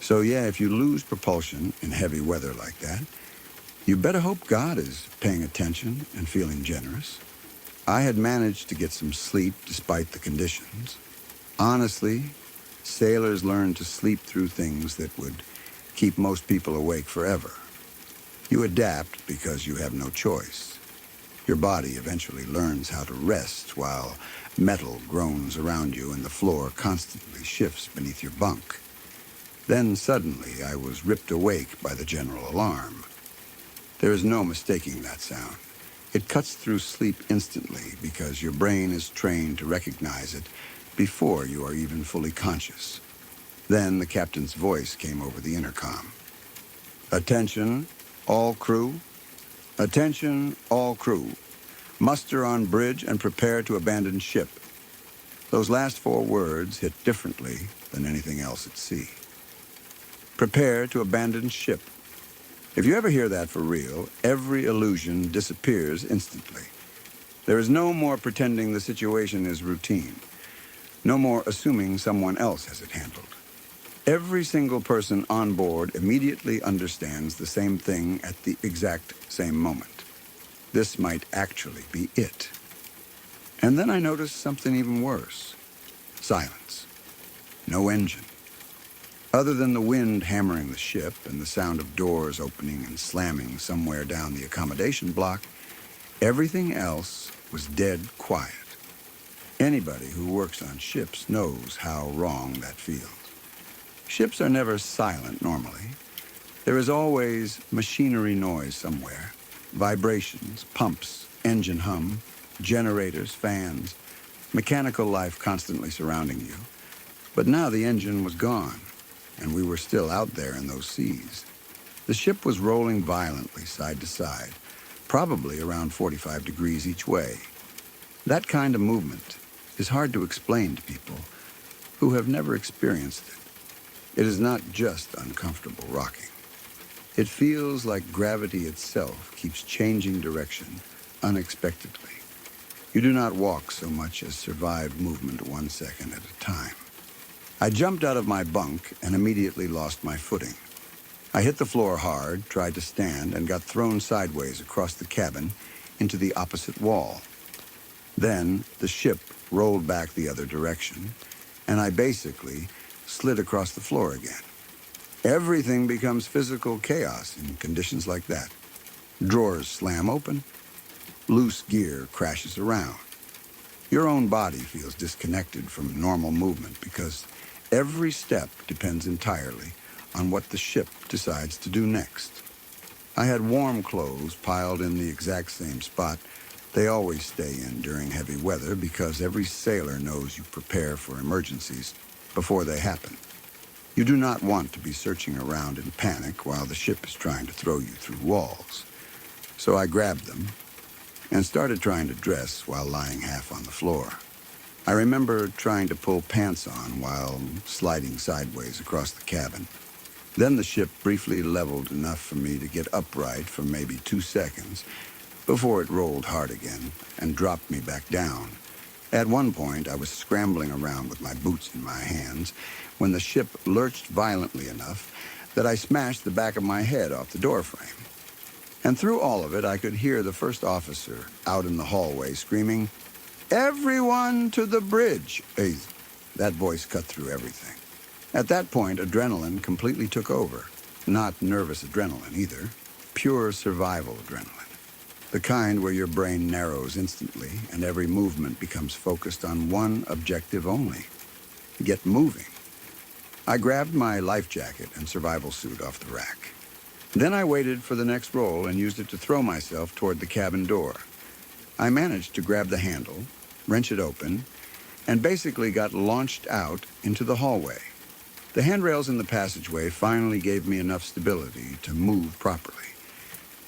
So yeah, if you lose propulsion in heavy weather like that, you better hope God is paying attention and feeling generous. I had managed to get some sleep despite the conditions. Honestly, sailors learn to sleep through things that would keep most people awake forever. You adapt because you have no choice. Your body eventually learns how to rest while metal groans around you and the floor constantly shifts beneath your bunk. Then suddenly I was ripped awake by the general alarm. There is no mistaking that sound. It cuts through sleep instantly because your brain is trained to recognize it before you are even fully conscious. Then the captain's voice came over the intercom. "Attention, all crew. Attention, all crew. Muster on bridge and prepare to abandon ship." Those last 4 words hit differently than anything else at sea. Prepare to abandon ship. If you ever hear that for real, every illusion disappears instantly. There is no more pretending the situation is routine. No more assuming someone else has it handled. Every single person on board immediately understands the same thing at the exact same moment. This might actually be it. And then I noticed something even worse. Silence. No engine. Other than the wind hammering the ship and the sound of doors opening and slamming somewhere down the accommodation block, everything else was dead quiet. Anybody who works on ships knows how wrong that feels. Ships are never silent normally. There is always machinery noise somewhere. Vibrations, pumps, engine hum, generators, fans, mechanical life constantly surrounding you. But now the engine was gone, and we were still out there in those seas. The ship was rolling violently side to side, probably around 45 degrees each way. That kind of movement is hard to explain to people who have never experienced it. It is not just uncomfortable rocking. It feels like gravity itself keeps changing direction unexpectedly. You do not walk so much as survive movement 1 second at a time. I jumped out of my bunk and immediately lost my footing. I hit the floor hard, tried to stand, and got thrown sideways across the cabin into the opposite wall. Then the ship rolled back the other direction, and I basically slid across the floor again. Everything becomes physical chaos in conditions like that. Drawers slam open, loose gear crashes around. Your own body feels disconnected from normal movement because every step depends entirely on what the ship decides to do next. I had warm clothes piled in the exact same spot they always stay in during heavy weather because every sailor knows you prepare for emergencies before they happen. You do not want to be searching around in panic while the ship is trying to throw you through walls. So I grabbed them and started trying to dress while lying half on the floor. I remember trying to pull pants on while sliding sideways across the cabin. Then the ship briefly leveled enough for me to get upright for maybe 2 seconds before it rolled hard again and dropped me back down. At one point, I was scrambling around with my boots in my hands when the ship lurched violently enough that I smashed the back of my head off the doorframe. And through all of it, I could hear the first officer out in the hallway screaming, "Everyone to the bridge!" That voice cut through everything. At that point, adrenaline completely took over. Not nervous adrenaline either, pure survival adrenaline. The kind where your brain narrows instantly and every movement becomes focused on one objective only: get moving. I grabbed my life jacket and survival suit off the rack. Then I waited for the next roll and used it to throw myself toward the cabin door. I managed to grab the handle, wrench it open, and basically got launched out into the hallway. The handrails in the passageway finally gave me enough stability to move properly.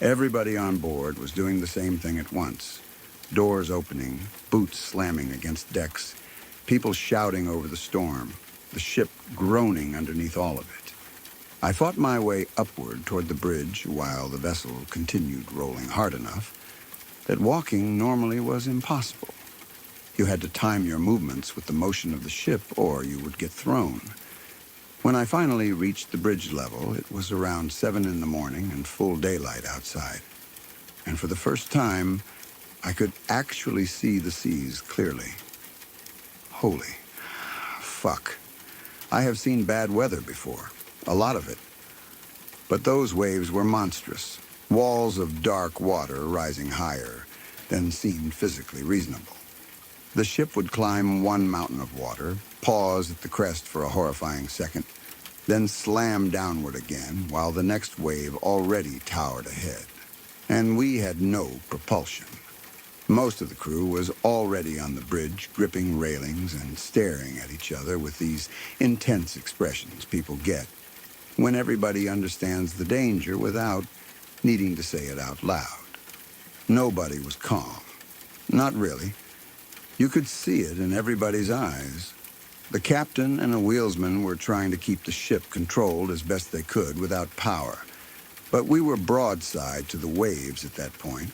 Everybody on board was doing the same thing at once. Doors opening, boots slamming against decks, people shouting over the storm, the ship groaning underneath all of it. I fought my way upward toward the bridge while the vessel continued rolling hard enough that walking normally was impossible. You had to time your movements with the motion of the ship or you would get thrown. When I finally reached the bridge level, it was around 7 in the morning and full daylight outside. And for the first time, I could actually see the seas clearly. Holy fuck. I have seen bad weather before, a lot of it. But those waves were monstrous, walls of dark water rising higher than seemed physically reasonable. The ship would climb one mountain of water, pause at the crest for a horrifying second, then slam downward again while the next wave already towered ahead. And we had no propulsion. Most of the crew was already on the bridge, gripping railings and staring at each other with these intense expressions people get when everybody understands the danger without needing to say it out loud. Nobody was calm. Not really. You could see it in everybody's eyes. The captain and a wheelsman were trying to keep the ship controlled as best they could without power. But we were broadside to the waves at that point,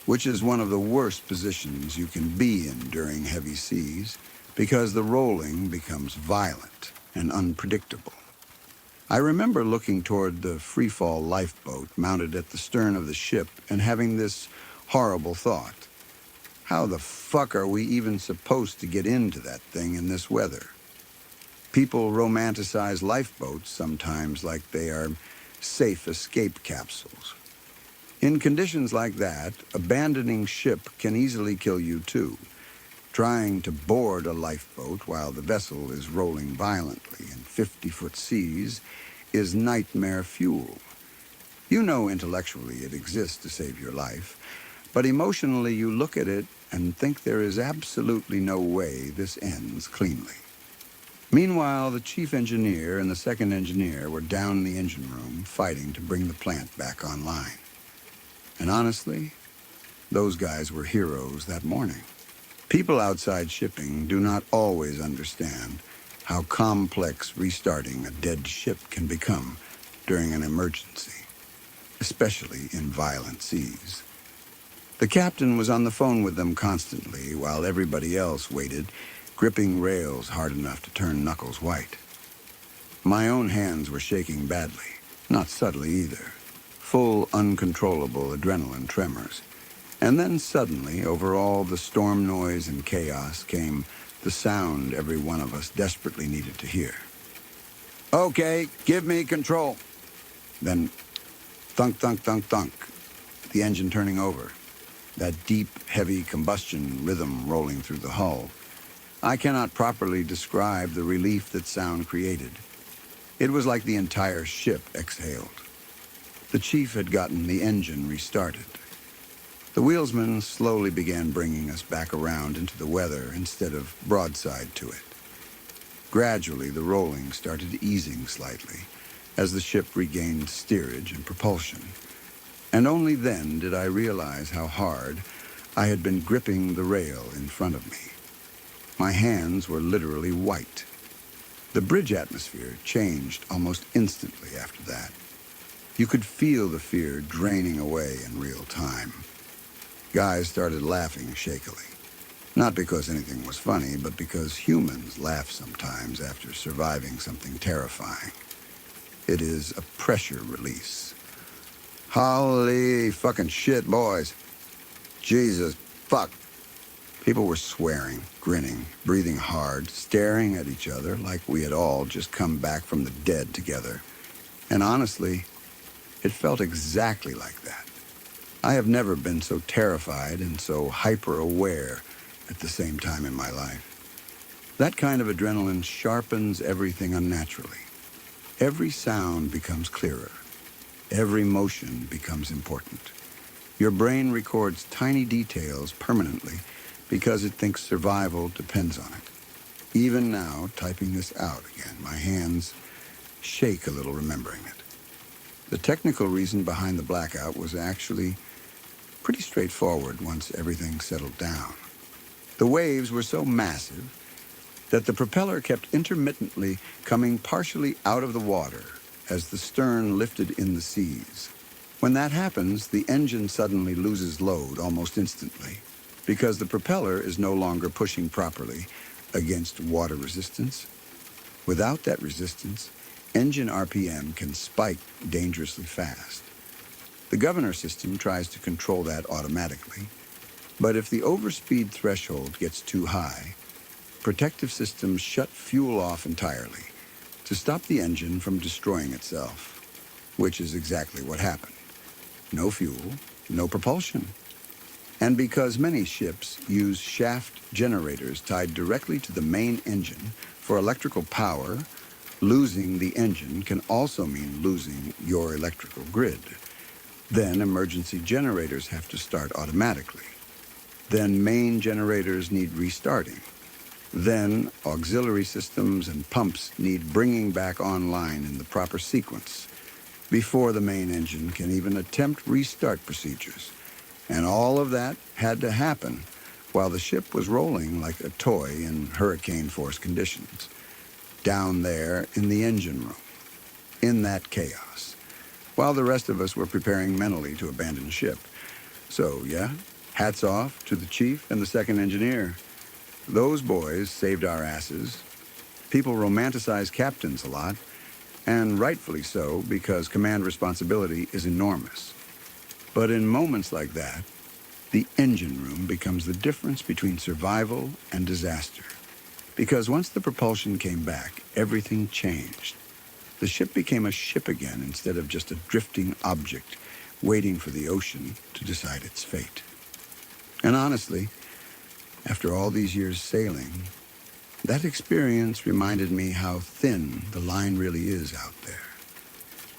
which is one of the worst positions you can be in during heavy seas because the rolling becomes violent and unpredictable. I remember looking toward the freefall lifeboat mounted at the stern of the ship and having this horrible thought. How the fuck are we even supposed to get into that thing in this weather? People romanticize lifeboats sometimes like they are safe escape capsules. In conditions like that, abandoning ship can easily kill you too. Trying to board a lifeboat while the vessel is rolling violently in 50-foot seas is nightmare fuel. You know intellectually it exists to save your life, but emotionally you look at it and think there is absolutely no way this ends cleanly. Meanwhile, the chief engineer and the second engineer were down in the engine room fighting to bring the plant back online. And honestly, those guys were heroes that morning. People outside shipping do not always understand how complex restarting a dead ship can become during an emergency, especially in violent seas. The captain was on the phone with them constantly while everybody else waited, gripping rails hard enough to turn knuckles white. My own hands were shaking badly, not subtly either, full uncontrollable adrenaline tremors. And then suddenly, over all the storm noise and chaos, came the sound every one of us desperately needed to hear. "Okay, give me control." Then thunk, thunk, thunk, thunk, the engine turning over, that deep, heavy combustion rhythm rolling through the hull. I cannot properly describe the relief that sound created. It was like the entire ship exhaled. The chief had gotten the engine restarted. The wheelsman slowly began bringing us back around into the weather instead of broadside to it. Gradually, the rolling started easing slightly as the ship regained steerage and propulsion. And only then did I realize how hard I had been gripping the rail in front of me. My hands were literally white. The bridge atmosphere changed almost instantly after that. You could feel the fear draining away in real time. Guys started laughing shakily. Not because anything was funny, but because humans laugh sometimes after surviving something terrifying. It is a pressure release. Holy fucking shit, boys. Jesus fuck. People were swearing, grinning, breathing hard, staring at each other like we had all just come back from the dead together. And honestly, it felt exactly like that. I have never been so terrified and so hyper-aware at the same time in my life. That kind of adrenaline sharpens everything unnaturally. Every sound becomes clearer. Every motion becomes important. Your brain records tiny details permanently because it thinks survival depends on it. Even now, typing this out again, my hands shake a little remembering it. The technical reason behind the blackout was actually pretty straightforward once everything settled down. The waves were so massive that the propeller kept intermittently coming partially out of the water as the stern lifted in the seas. When that happens, the engine suddenly loses load almost instantly because the propeller is no longer pushing properly against water resistance. Without that resistance, engine RPM can spike dangerously fast. The governor system tries to control that automatically, but if the overspeed threshold gets too high, protective systems shut fuel off entirely to stop the engine from destroying itself, which is exactly what happened. No fuel, no propulsion. And because many ships use shaft generators tied directly to the main engine for electrical power, losing the engine can also mean losing your electrical grid. Then emergency generators have to start automatically. Then main generators need restarting. Then auxiliary systems and pumps need bringing back online in the proper sequence before the main engine can even attempt restart procedures. And all of that had to happen while the ship was rolling like a toy in hurricane-force conditions, down there in the engine room, in that chaos, while the rest of us were preparing mentally to abandon ship. So, yeah, hats off to the chief and the second engineer. Those boys saved our asses. People romanticize captains a lot, and rightfully so, because command responsibility is enormous. But in moments like that, the engine room becomes the difference between survival and disaster. Because once the propulsion came back, everything changed. The ship became a ship again instead of just a drifting object waiting for the ocean to decide its fate. And honestly, after all these years sailing, that experience reminded me how thin the line really is out there.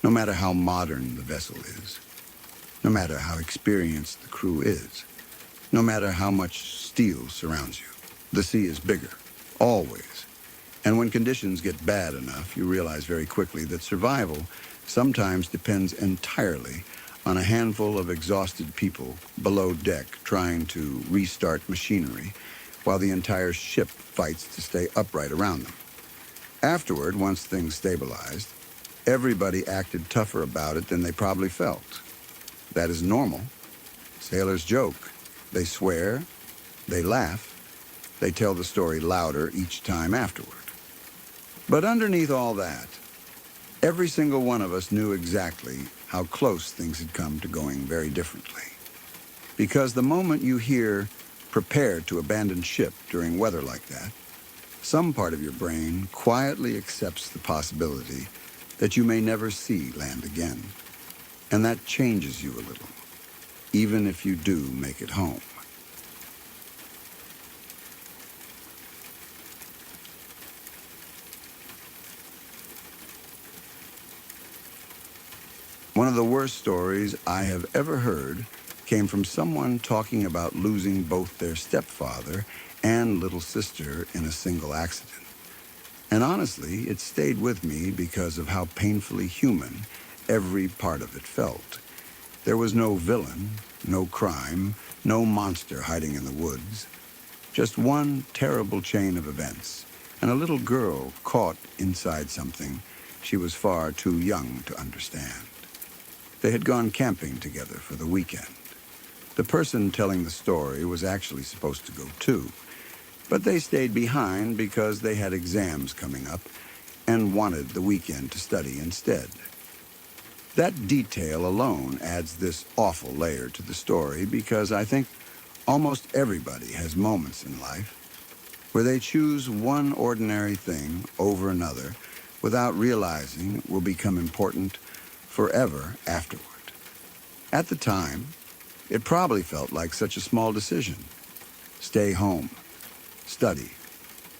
No matter how modern the vessel is, no matter how experienced the crew is, no matter how much steel surrounds you, the sea is bigger, always. And when conditions get bad enough, you realize very quickly that survival sometimes depends entirely on a handful of exhausted people below deck trying to restart machinery while the entire ship fights to stay upright around them. Afterward, once things stabilized, everybody acted tougher about it than they probably felt. That is normal. Sailors joke. They swear. They laugh. They tell the story louder each time afterward. But underneath all that, every single one of us knew exactly how close things had come to going very differently. Because the moment you hear prepare to abandon ship during weather like that, some part of your brain quietly accepts the possibility that you may never see land again. And that changes you a little, even if you do make it home. One of the worst stories I have ever heard came from someone talking about losing both their stepfather and little sister in a single accident. And honestly, it stayed with me because of how painfully human every part of it felt. There was no villain, no crime, no monster hiding in the woods. Just one terrible chain of events, and a little girl caught inside something she was far too young to understand. They had gone camping together for the weekend. The person telling the story was actually supposed to go too, but they stayed behind because they had exams coming up and wanted the weekend to study instead. That detail alone adds this awful layer to the story because I think almost everybody has moments in life where they choose one ordinary thing over another without realizing it will become important forever afterward. At the time, it probably felt like such a small decision. Stay home, study,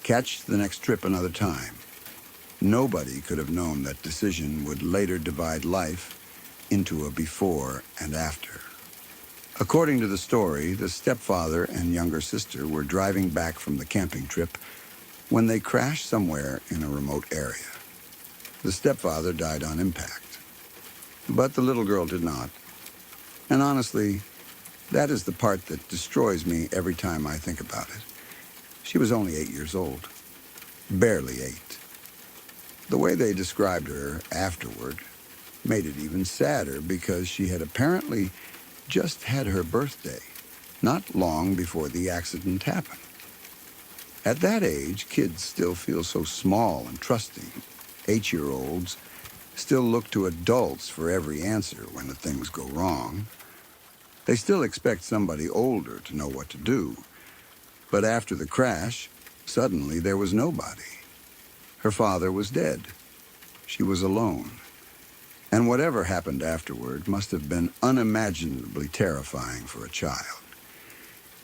catch the next trip another time. Nobody could have known that decision would later divide life into a before and after. According to the story, the stepfather and younger sister were driving back from the camping trip when they crashed somewhere in a remote area. The stepfather died on impact, but the little girl did not. And honestly, that is the part that destroys me every time I think about it. She was only 8 years old. Barely 8. The way they described her afterward made it even sadder because she had apparently just had her birthday, not long before the accident happened. At that age, kids still feel so small and trusting. 8-year-olds still look to adults for every answer when the things go wrong. They still expect somebody older to know what to do. But after the crash, suddenly there was nobody. Her father was dead. She was alone. And whatever happened afterward must have been unimaginably terrifying for a child.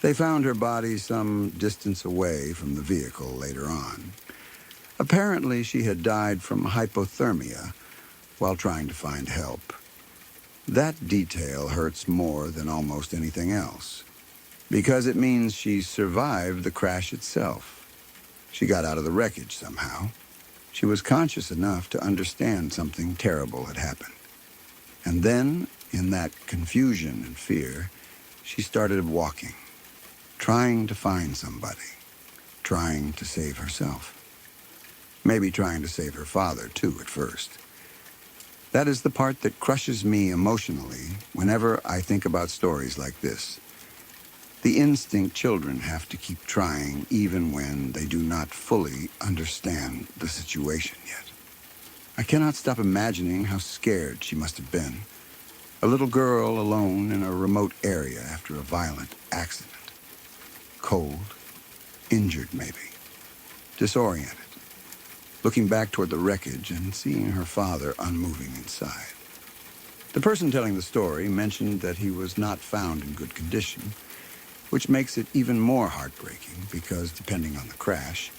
They found her body some distance away from the vehicle later on. Apparently, she had died from hypothermia while trying to find help. That detail hurts more than almost anything else, because it means she survived the crash itself. She got out of the wreckage somehow. She was conscious enough to understand something terrible had happened. And then, in that confusion and fear, she started walking, trying to find somebody, trying to save herself. Maybe trying to save her father, too, at first. That is the part that crushes me emotionally whenever I think about stories like this. The instinct children have to keep trying even when they do not fully understand the situation yet. I cannot stop imagining how scared she must have been. A little girl alone in a remote area after a violent accident. Cold, injured maybe, disoriented, looking back toward the wreckage and seeing her father unmoving inside. The person telling the story mentioned that he was not found in good condition, which makes it even more heartbreaking because, depending on the crash,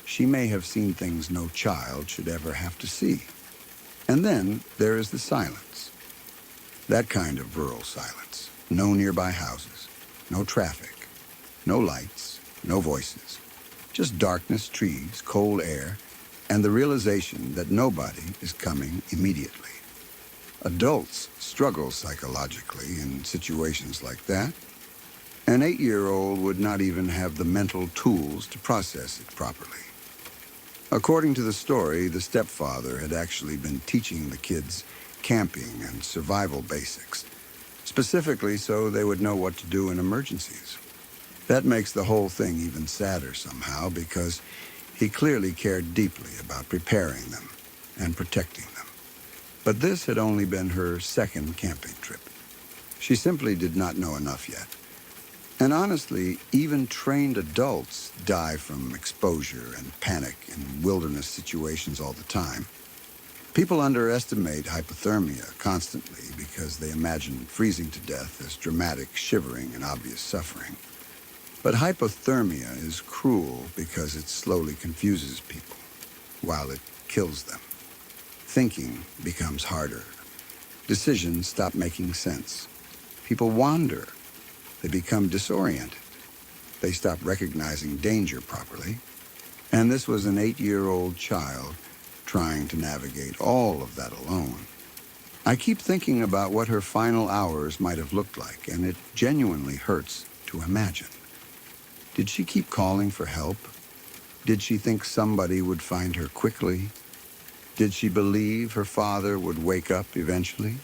she may have seen things no child should ever have to see. And then there is the silence. That kind of rural silence. No nearby houses, no traffic, no lights, no voices. Just darkness, trees, cold air, and the realization that nobody is coming immediately. Adults struggle psychologically in situations like that. An 8-year-old would not even have the mental tools to process it properly. According to the story, the stepfather had actually been teaching the kids camping and survival basics, specifically so they would know what to do in emergencies. That makes the whole thing even sadder somehow, because he clearly cared deeply about preparing them and protecting them. But this had only been her second camping trip. She simply did not know enough yet. And honestly, even trained adults die from exposure and panic in wilderness situations all the time. People underestimate hypothermia constantly because they imagine freezing to death as dramatic shivering and obvious suffering. But hypothermia is cruel because it slowly confuses people, while it kills them. Thinking becomes harder. Decisions stop making sense. People wander. They become disoriented. They stop recognizing danger properly. And this was an 8-year-old child trying to navigate all of that alone. I keep thinking about what her final hours might have looked like, and it genuinely hurts to imagine. Did she keep calling for help? Did she think somebody would find her quickly? Did she believe her father would wake up eventually?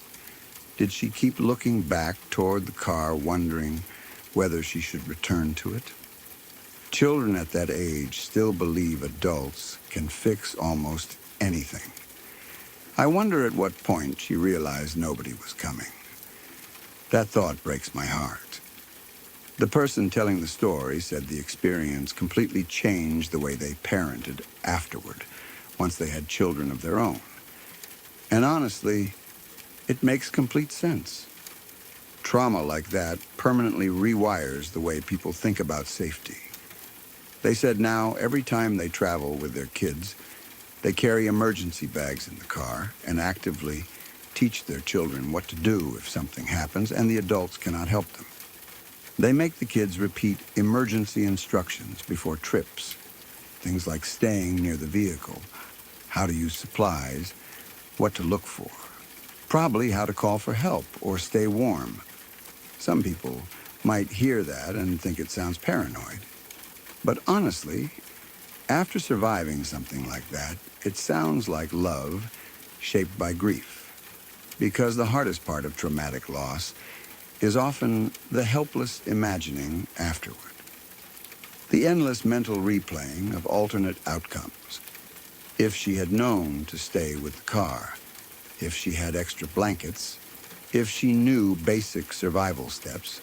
Did she keep looking back toward the car, wondering whether she should return to it? Children at that age still believe adults can fix almost anything. I wonder at what point she realized nobody was coming. That thought breaks my heart. The person telling the story said the experience completely changed the way they parented afterward, once they had children of their own. And honestly, it makes complete sense. Trauma like that permanently rewires the way people think about safety. They said now, every time they travel with their kids, they carry emergency bags in the car and actively teach their children what to do if something happens and the adults cannot help them. They make the kids repeat emergency instructions before trips, things like staying near the vehicle, how to use supplies, what to look for, probably how to call for help or stay warm. Some people might hear that and think it sounds paranoid. But honestly, after surviving something like that, it sounds like love shaped by grief. Because the hardest part of traumatic loss is often the helpless imagining afterward. The endless mental replaying of alternate outcomes. If she had known to stay with the car, if she had extra blankets, if she knew basic survival steps,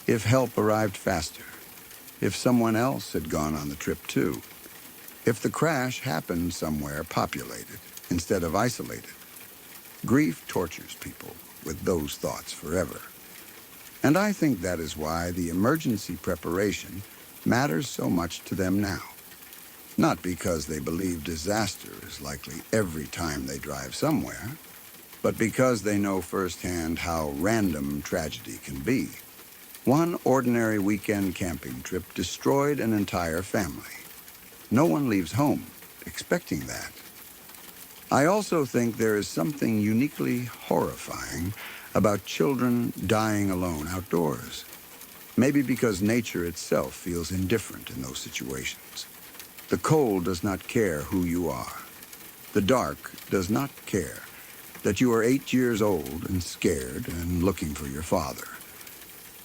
if help arrived faster, if someone else had gone on the trip too, if the crash happened somewhere populated instead of isolated. Grief tortures people with those thoughts forever. And I think that is why the emergency preparation matters so much to them now. Not because they believe disaster is likely every time they drive somewhere, but because they know firsthand how random tragedy can be. One ordinary weekend camping trip destroyed an entire family. No one leaves home expecting that. I also think there is something uniquely horrifying about children dying alone outdoors. Maybe because nature itself feels indifferent in those situations. The cold does not care who you are. The dark does not care that you are 8 years old and scared and looking for your father.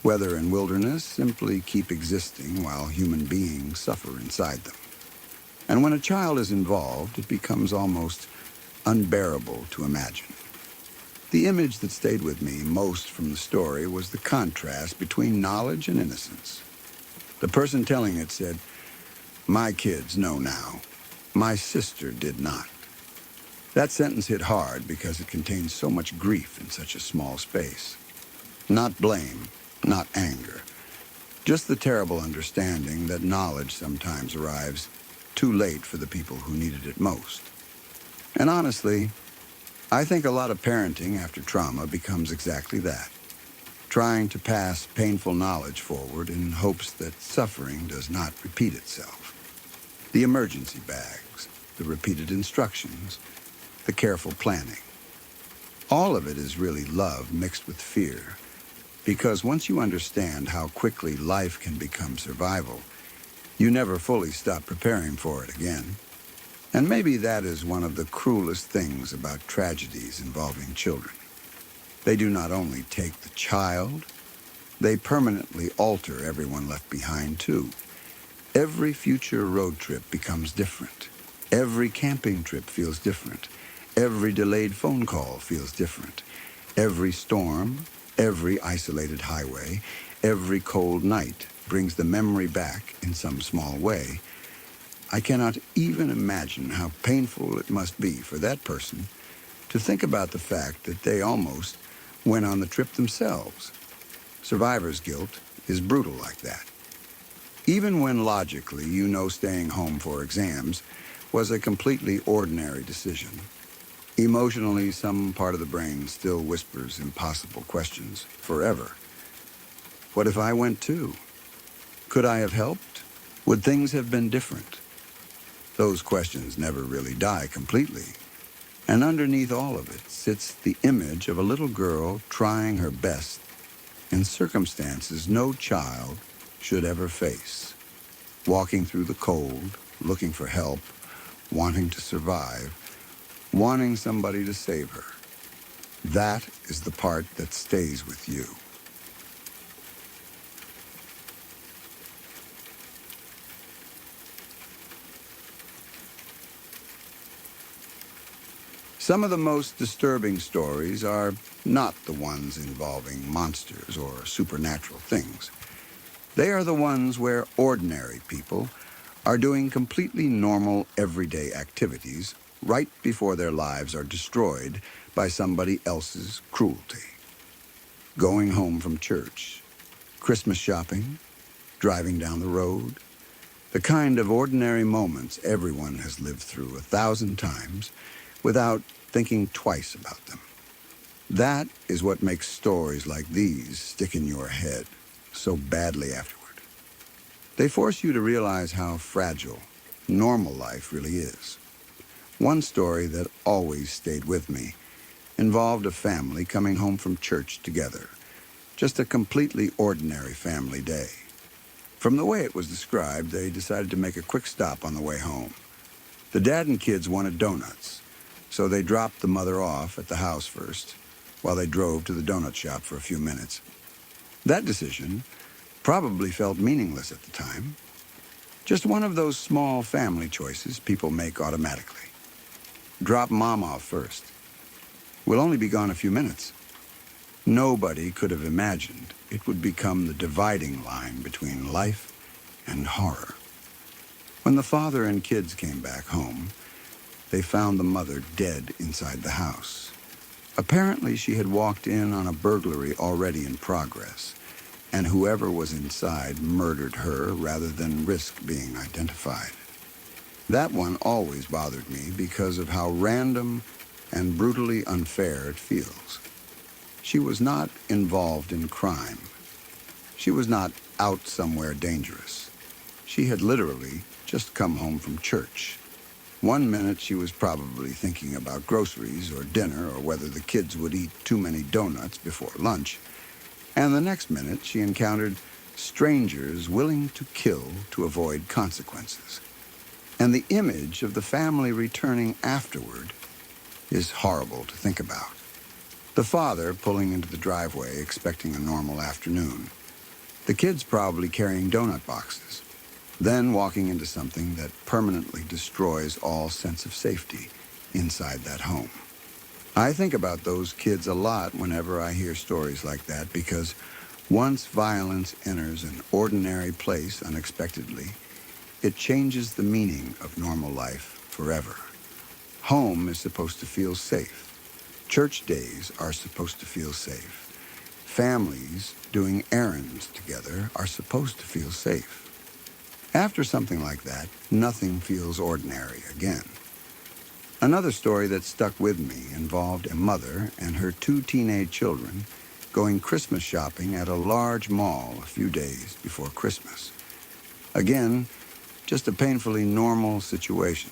Weather and wilderness simply keep existing while human beings suffer inside them. And when a child is involved, it becomes almost unbearable to imagine. The image that stayed with me most from the story was the contrast between knowledge and innocence. The person telling it said, "My kids know now. My sister did not." That sentence hit hard because it contains so much grief in such a small space. Not blame, not anger, just the terrible understanding that knowledge sometimes arrives too late for the people who needed it most. And honestly, I think a lot of parenting after trauma becomes exactly that, trying to pass painful knowledge forward in hopes that suffering does not repeat itself. The emergency bags, the repeated instructions, the careful planning. All of it is really love mixed with fear, because once you understand how quickly life can become survival, you never fully stop preparing for it again. And maybe that is one of the cruelest things about tragedies involving children. They do not only take the child, they permanently alter everyone left behind too. Every future road trip becomes different. Every camping trip feels different. Every delayed phone call feels different. Every storm, every isolated highway, every cold night brings the memory back in some small way. I cannot even imagine how painful it must be for that person to think about the fact that they almost went on the trip themselves. Survivor's guilt is brutal like that. Even when logically you know staying home for exams was a completely ordinary decision, emotionally some part of the brain still whispers impossible questions forever. What if I went too? Could I have helped? Would things have been different? Those questions never really die completely. And underneath all of it sits the image of a little girl trying her best in circumstances no child should ever face. Walking through the cold, looking for help, wanting to survive, wanting somebody to save her. That is the part that stays with you. Some of the most disturbing stories are not the ones involving monsters or supernatural things. They are the ones where ordinary people are doing completely normal, everyday activities right before their lives are destroyed by somebody else's cruelty. Going home from church, Christmas shopping, driving down the road, the kind of ordinary moments everyone has lived through 1,000 times without thinking twice about them. That is what makes stories like these stick in your head so badly afterward. They force you to realize how fragile normal life really is. One story that always stayed with me involved a family coming home from church together. Just a completely ordinary family day. From the way it was described, they decided to make a quick stop on the way home. The dad and kids wanted donuts, so they dropped the mother off at the house first, while they drove to the donut shop for a few minutes. That decision probably felt meaningless at the time. Just one of those small family choices people make automatically. Drop mom off first. We'll only be gone a few minutes. Nobody could have imagined it would become the dividing line between life and horror. When the father and kids came back home, they found the mother dead inside the house. Apparently, she had walked in on a burglary already in progress, and whoever was inside murdered her rather than risk being identified. That one always bothered me because of how random and brutally unfair it feels. She was not involved in crime. She was not out somewhere dangerous. She had literally just come home from church. One minute she was probably thinking about groceries or dinner or whether the kids would eat too many donuts before lunch. And the next minute she encountered strangers willing to kill to avoid consequences. And the image of the family returning afterward is horrible to think about. The father pulling into the driveway expecting a normal afternoon. The kids probably carrying donut boxes. Then walking into something that permanently destroys all sense of safety inside that home. I think about those kids a lot whenever I hear stories like that because once violence enters an ordinary place unexpectedly, it changes the meaning of normal life forever. Home is supposed to feel safe. Church days are supposed to feel safe. Families doing errands together are supposed to feel safe. After something like that, nothing feels ordinary again. Another story that stuck with me involved a mother and her 2 teenage children going Christmas shopping at a large mall a few days before Christmas. Again, just a painfully normal situation.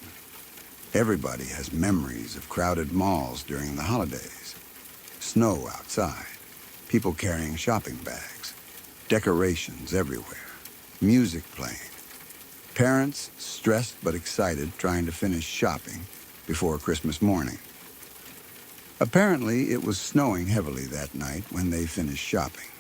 Everybody has memories of crowded malls during the holidays. Snow outside, people carrying shopping bags, decorations everywhere, music playing, parents stressed but excited trying to finish shopping before Christmas morning. Apparently, it was snowing heavily that night when they finished shopping.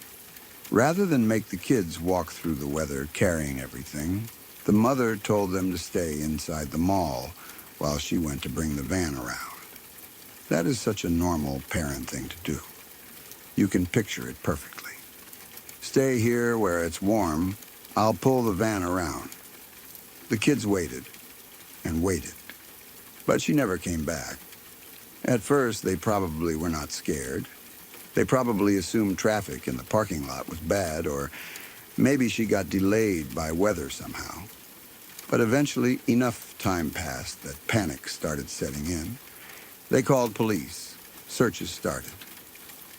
Rather than make the kids walk through the weather carrying everything, the mother told them to stay inside the mall while she went to bring the van around. That is such a normal parent thing to do. You can picture it perfectly. Stay here where it's warm. I'll pull the van around. The kids waited and waited, but she never came back. At first, they probably were not scared. They probably assumed traffic in the parking lot was bad, or maybe she got delayed by weather somehow. But eventually, enough time passed that panic started setting in. They called police. Searches started.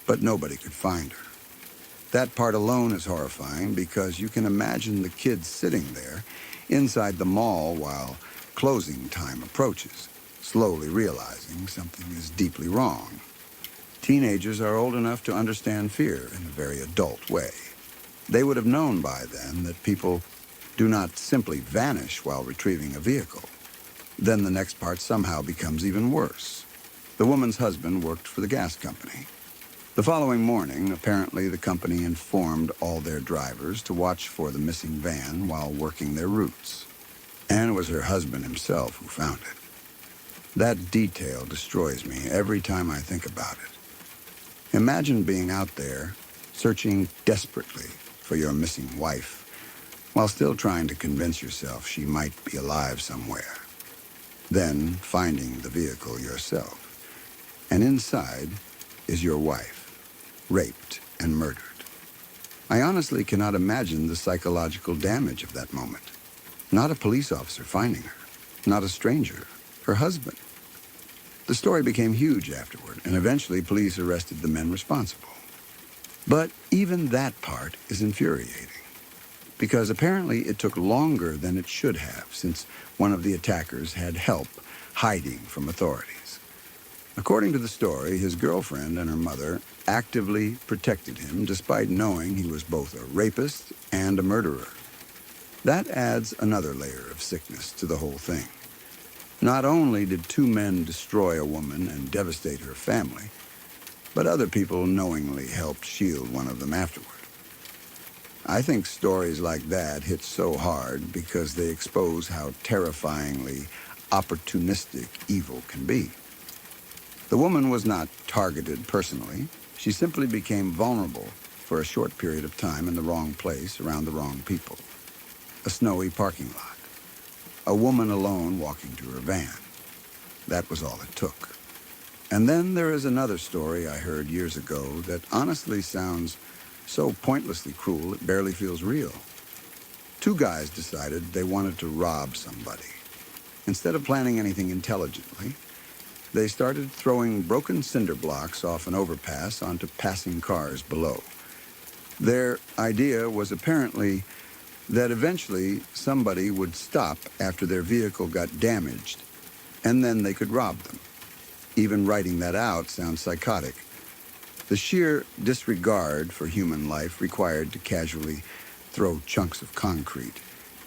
But nobody could find her. That part alone is horrifying because you can imagine the kids sitting there inside the mall while closing time approaches, slowly realizing something is deeply wrong. Teenagers are old enough to understand fear in a very adult way. They would have known by then that people do not simply vanish while retrieving a vehicle. Then the next part somehow becomes even worse. The woman's husband worked for the gas company. The following morning, apparently the company informed all their drivers to watch for the missing van while working their routes. And it was her husband himself who found it. That detail destroys me every time I think about it. Imagine being out there, searching desperately for your missing wife, while still trying to convince yourself she might be alive somewhere. Then finding the vehicle yourself. And inside is your wife, raped and murdered. I honestly cannot imagine the psychological damage of that moment. Not a police officer finding her, not a stranger, her husband. The story became huge afterward, and eventually police arrested the men responsible. But even that part is infuriating, because apparently it took longer than it should have, since one of the attackers had help hiding from authorities. According to the story, his girlfriend and her mother actively protected him despite knowing he was both a rapist and a murderer. That adds another layer of sickness to the whole thing. Not only did two men destroy a woman and devastate her family, but other people knowingly helped shield one of them afterward. I think stories like that hit so hard because they expose how terrifyingly opportunistic evil can be. The woman was not targeted personally. She simply became vulnerable for a short period of time in the wrong place around the wrong people. A snowy parking lot. A woman alone walking to her van. That was all it took. And then there is another story I heard years ago that honestly sounds so pointlessly cruel it barely feels real. Two guys decided they wanted to rob somebody. Instead of planning anything intelligently, they started throwing broken cinder blocks off an overpass onto passing cars below. Their idea was apparently that eventually somebody would stop after their vehicle got damaged, and then they could rob them. Even writing that out sounds psychotic. The sheer disregard for human life required to casually throw chunks of concrete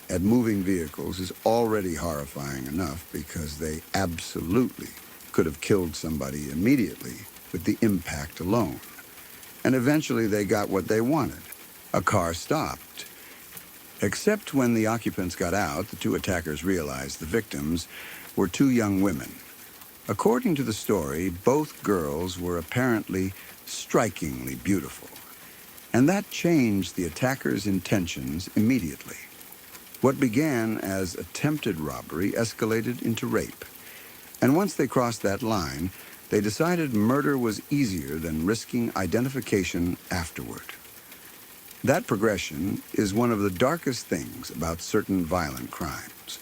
at moving vehicles is already horrifying enough because they absolutely could have killed somebody immediately with the impact alone. And eventually they got what they wanted. A car stopped. Except when the occupants got out, the two attackers realized the victims were two young women. According to the story, both girls were apparently strikingly beautiful. And that changed the attackers' intentions immediately. What began as attempted robbery escalated into rape. And once they crossed that line, they decided murder was easier than risking identification afterward. That progression is one of the darkest things about certain violent crimes.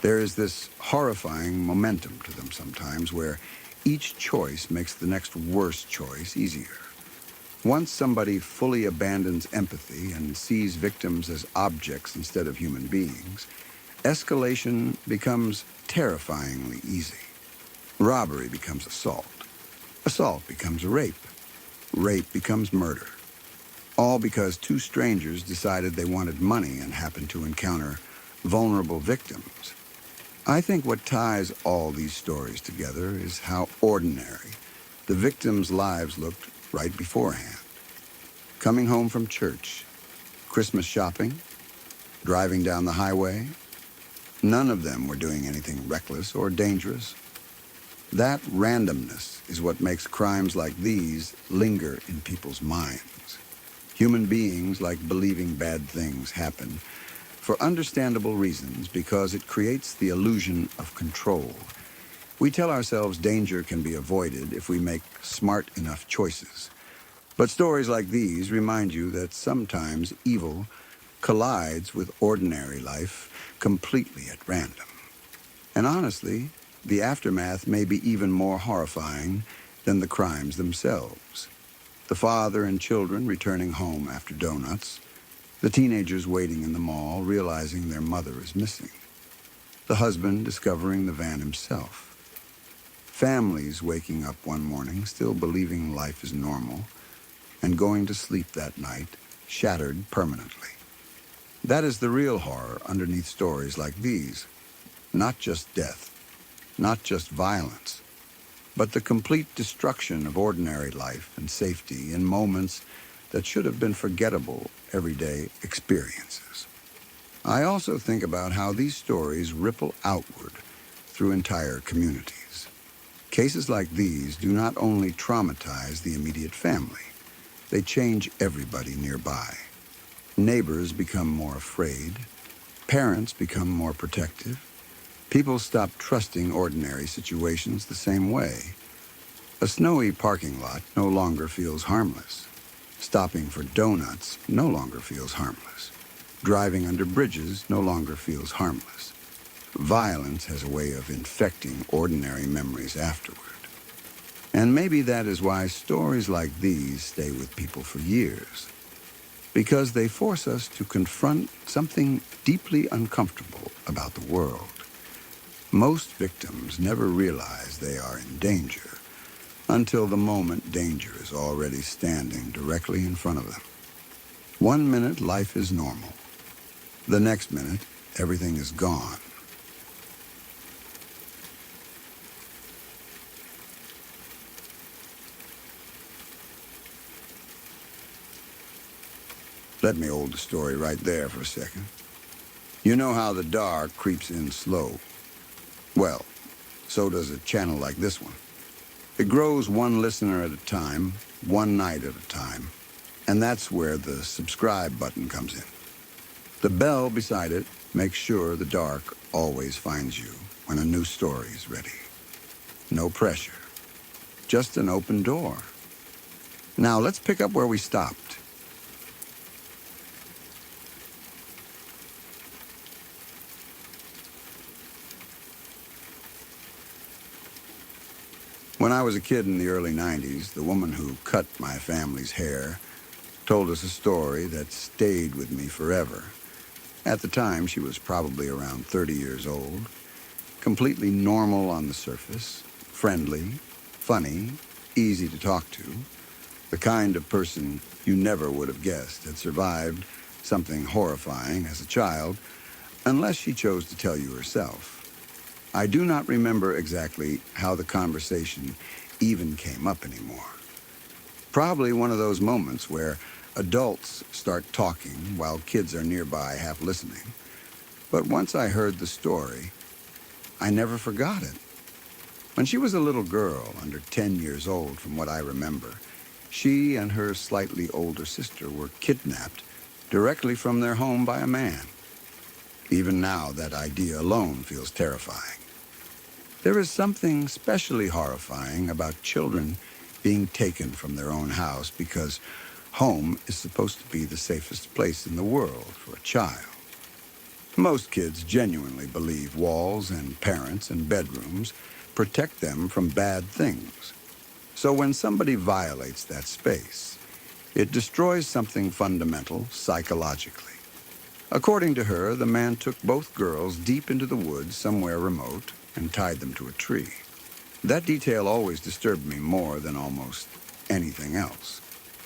There is this horrifying momentum to them sometimes where each choice makes the next worse choice easier. Once somebody fully abandons empathy and sees victims as objects instead of human beings, escalation becomes terrifyingly easy. Robbery becomes assault. Assault becomes rape. Rape becomes murder. All because two strangers decided they wanted money and happened to encounter vulnerable victims. I think what ties all these stories together is how ordinary the victims' lives looked right beforehand. Coming home from church, Christmas shopping, driving down the highway, none of them were doing anything reckless or dangerous. That randomness is what makes crimes like these linger in people's minds. Human beings like believing bad things happen for understandable reasons because it creates the illusion of control. We tell ourselves danger can be avoided if we make smart enough choices. But stories like these remind you that sometimes evil collides with ordinary life completely at random. And honestly, the aftermath may be even more horrifying than the crimes themselves. The father and children returning home after donuts, the teenagers waiting in the mall realizing their mother is missing, the husband discovering the van himself, families waking up one morning still believing life is normal and going to sleep that night shattered permanently. That is the real horror underneath stories like these. Not just death, not just violence, but the complete destruction of ordinary life and safety in moments that should have been forgettable everyday experiences. I also think about how these stories ripple outward through entire communities. Cases like these do not only traumatize the immediate family, they change everybody nearby. Neighbors become more afraid, parents become more protective, people stop trusting ordinary situations the same way. A snowy parking lot no longer feels harmless. Stopping for donuts no longer feels harmless. Driving under bridges no longer feels harmless. Violence has a way of infecting ordinary memories afterward. And maybe that is why stories like these stay with people for years. Because they force us to confront something deeply uncomfortable about the world. Most victims never realize they are in danger until the moment danger is already standing directly in front of them. One minute, life is normal. The next minute, everything is gone. Let me hold the story right there for a second. You know how the dark creeps in slow. Well, so does a channel like this one. It grows one listener at a time, one night at a time, and that's where the subscribe button comes in. The bell beside it makes sure the dark always finds you when a new story is ready. No pressure, just an open door. Now let's pick up where we stopped. When I was a kid in the early 90s, the woman who cut my family's hair told us a story that stayed with me forever. At the time, she was probably around 30 years old, completely normal on the surface, friendly, funny, easy to talk to, the kind of person you never would have guessed had survived something horrifying as a child, unless she chose to tell you herself. I do not remember exactly how the conversation even came up anymore. Probably one of those moments where adults start talking while kids are nearby half listening. But once I heard the story, I never forgot it. When she was a little girl, under 10 years old from what I remember, she and her slightly older sister were kidnapped directly from their home by a man. Even now, that idea alone feels terrifying. There is something especially horrifying about children being taken from their own house because home is supposed to be the safest place in the world for a child. Most kids genuinely believe walls and parents and bedrooms protect them from bad things. So when somebody violates that space, it destroys something fundamental psychologically. According to her, the man took both girls deep into the woods somewhere remote and tied them to a tree. That detail always disturbed me more than almost anything else.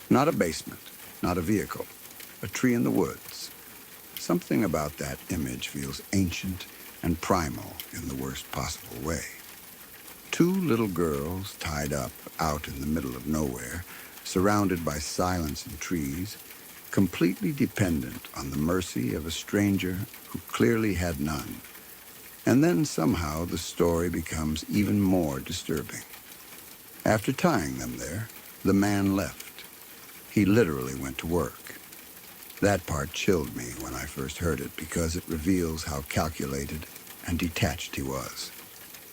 Not a basement, not a vehicle, a tree in the woods. Something about that image feels ancient and primal in the worst possible way. Two little girls tied up out in the middle of nowhere, surrounded by silence and trees, completely dependent on the mercy of a stranger who clearly had none. And then somehow the story becomes even more disturbing. After tying them there, the man left. He literally went to work. That part chilled me when I first heard it because it reveals how calculated and detached he was.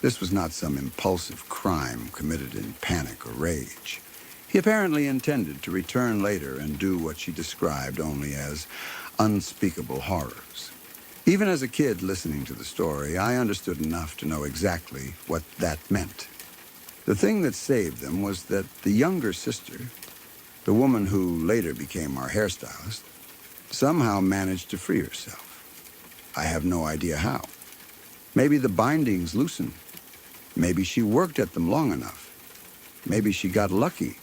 This was not some impulsive crime committed in panic or rage. He apparently intended to return later and do what she described only as unspeakable horrors. Even as a kid listening to the story, I understood enough to know exactly what that meant. The thing that saved them was that the younger sister, the woman who later became our hairstylist, somehow managed to free herself. I have no idea how. Maybe the bindings loosened. Maybe she worked at them long enough. Maybe she got lucky.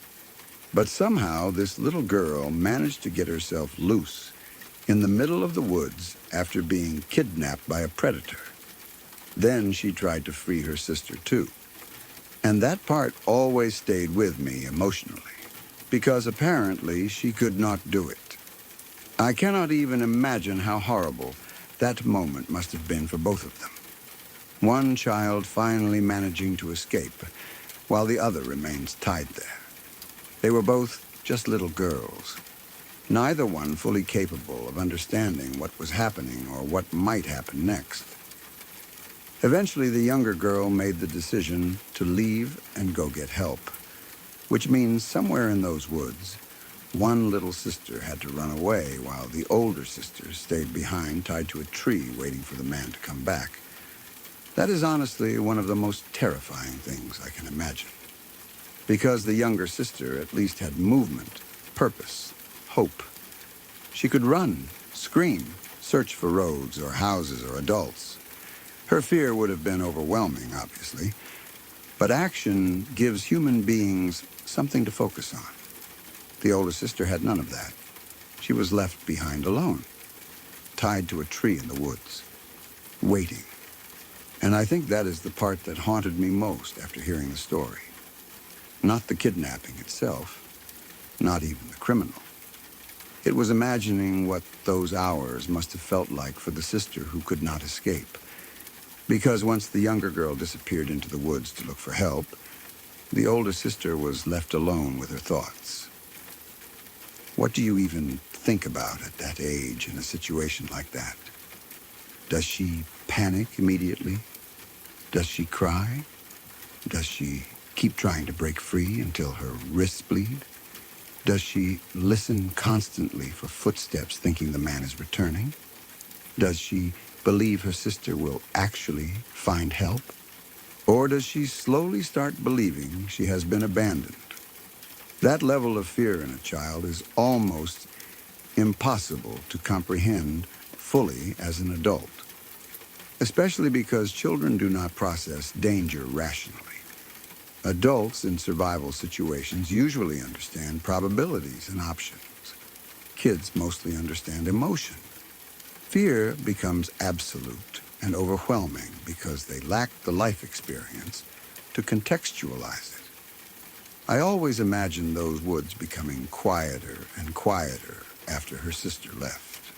But somehow this little girl managed to get herself loose in the middle of the woods after being kidnapped by a predator. Then she tried to free her sister too. And that part always stayed with me emotionally, because apparently she could not do it. I cannot even imagine how horrible that moment must have been for both of them. One child finally managing to escape, while the other remains tied there. They were both just little girls, neither one fully capable of understanding what was happening or what might happen next. Eventually, the younger girl made the decision to leave and go get help, which means somewhere in those woods, one little sister had to run away while the older sister stayed behind tied to a tree waiting for the man to come back. That is honestly one of the most terrifying things I can imagine. Because the younger sister at least had movement, purpose, hope. She could run, scream, search for roads or houses or adults. Her fear would have been overwhelming, obviously, but action gives human beings something to focus on. The older sister had none of that. She was left behind alone, tied to a tree in the woods, waiting. And I think that is the part that haunted me most after hearing the story. Not the kidnapping itself, not even the criminal. It was imagining what those hours must have felt like for the sister who could not escape. Because once the younger girl disappeared into the woods to look for help, the older sister was left alone with her thoughts. What do you even think about at that age in a situation like that? Does she panic immediately? Does she cry? Does she keep trying to break free until her wrists bleed? Does she listen constantly for footsteps thinking the man is returning? Does she believe her sister will actually find help? Or does she slowly start believing she has been abandoned? That level of fear in a child is almost impossible to comprehend fully as an adult, especially because children do not process danger rationally. Adults in survival situations usually understand probabilities and options. Kids mostly understand emotion. Fear becomes absolute and overwhelming because they lack the life experience to contextualize it. I always imagined those woods becoming quieter and quieter after her sister left.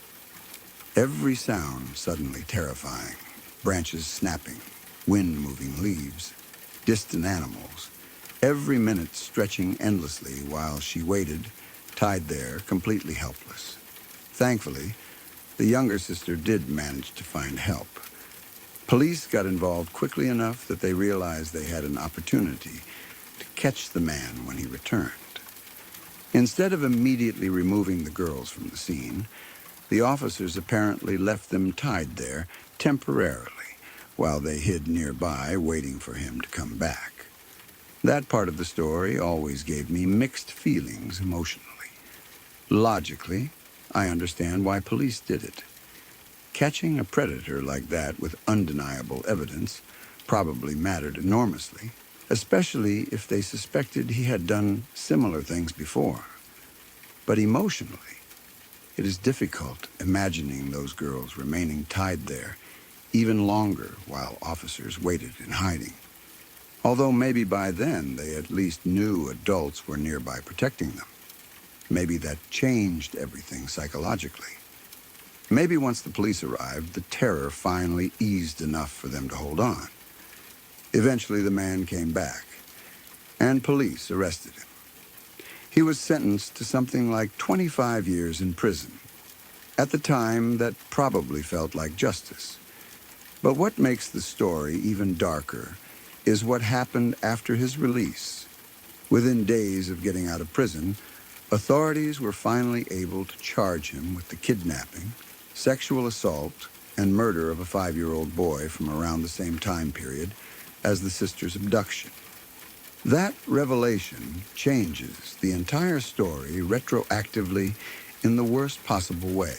Every sound suddenly terrifying, branches snapping, wind moving leaves, distant animals, every minute stretching endlessly while she waited, tied there, completely helpless. Thankfully, the younger sister did manage to find help. Police got involved quickly enough that they realized they had an opportunity to catch the man when he returned. Instead of immediately removing the girls from the scene, the officers apparently left them tied there temporarily while they hid nearby waiting for him to come back. That part of the story always gave me mixed feelings emotionally. Logically, I understand why police did it. Catching a predator like that with undeniable evidence probably mattered enormously, especially if they suspected he had done similar things before. But emotionally, it is difficult imagining those girls remaining tied there even longer while officers waited in hiding. Although maybe by then they at least knew adults were nearby protecting them. Maybe that changed everything psychologically. Maybe once the police arrived, the terror finally eased enough for them to hold on. Eventually the man came back, and police arrested him. He was sentenced to something like 25 years in prison. At the time, that probably felt like justice. But what makes the story even darker is what happened after his release. Within days of getting out of prison, authorities were finally able to charge him with the kidnapping, sexual assault, and murder of a 5-year-old boy from around the same time period as the sister's abduction. That revelation changes the entire story retroactively in the worst possible way,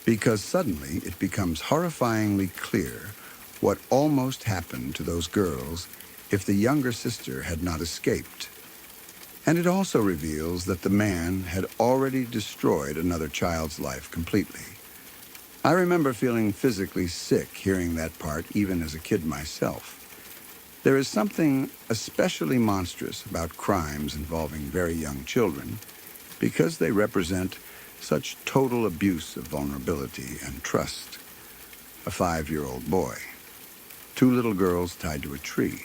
because suddenly it becomes horrifyingly clear what almost happened to those girls if the younger sister had not escaped. And it also reveals that the man had already destroyed another child's life completely. I remember feeling physically sick hearing that part even as a kid myself. There is something especially monstrous about crimes involving very young children because they represent such total abuse of vulnerability and trust. A 5-year-old boy, 2 little girls tied to a tree.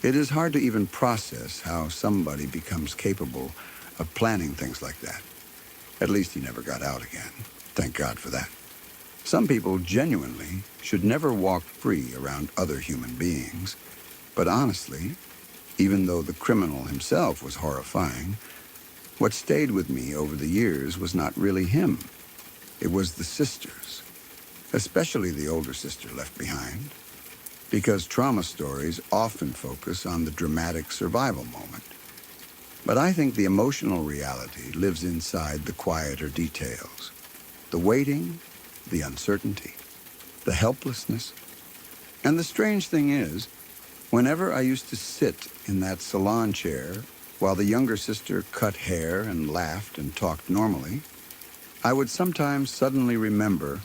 It is hard to even process how somebody becomes capable of planning things like that. At least he never got out again. Thank God for that. Some people genuinely should never walk free around other human beings. But honestly, even though the criminal himself was horrifying, what stayed with me over the years was not really him. It was the sisters, especially the older sister left behind, because trauma stories often focus on the dramatic survival moment. But I think the emotional reality lives inside the quieter details. The waiting, the uncertainty, the helplessness. And the strange thing is, whenever I used to sit in that salon chair while the younger sister cut hair and laughed and talked normally, I would sometimes suddenly remember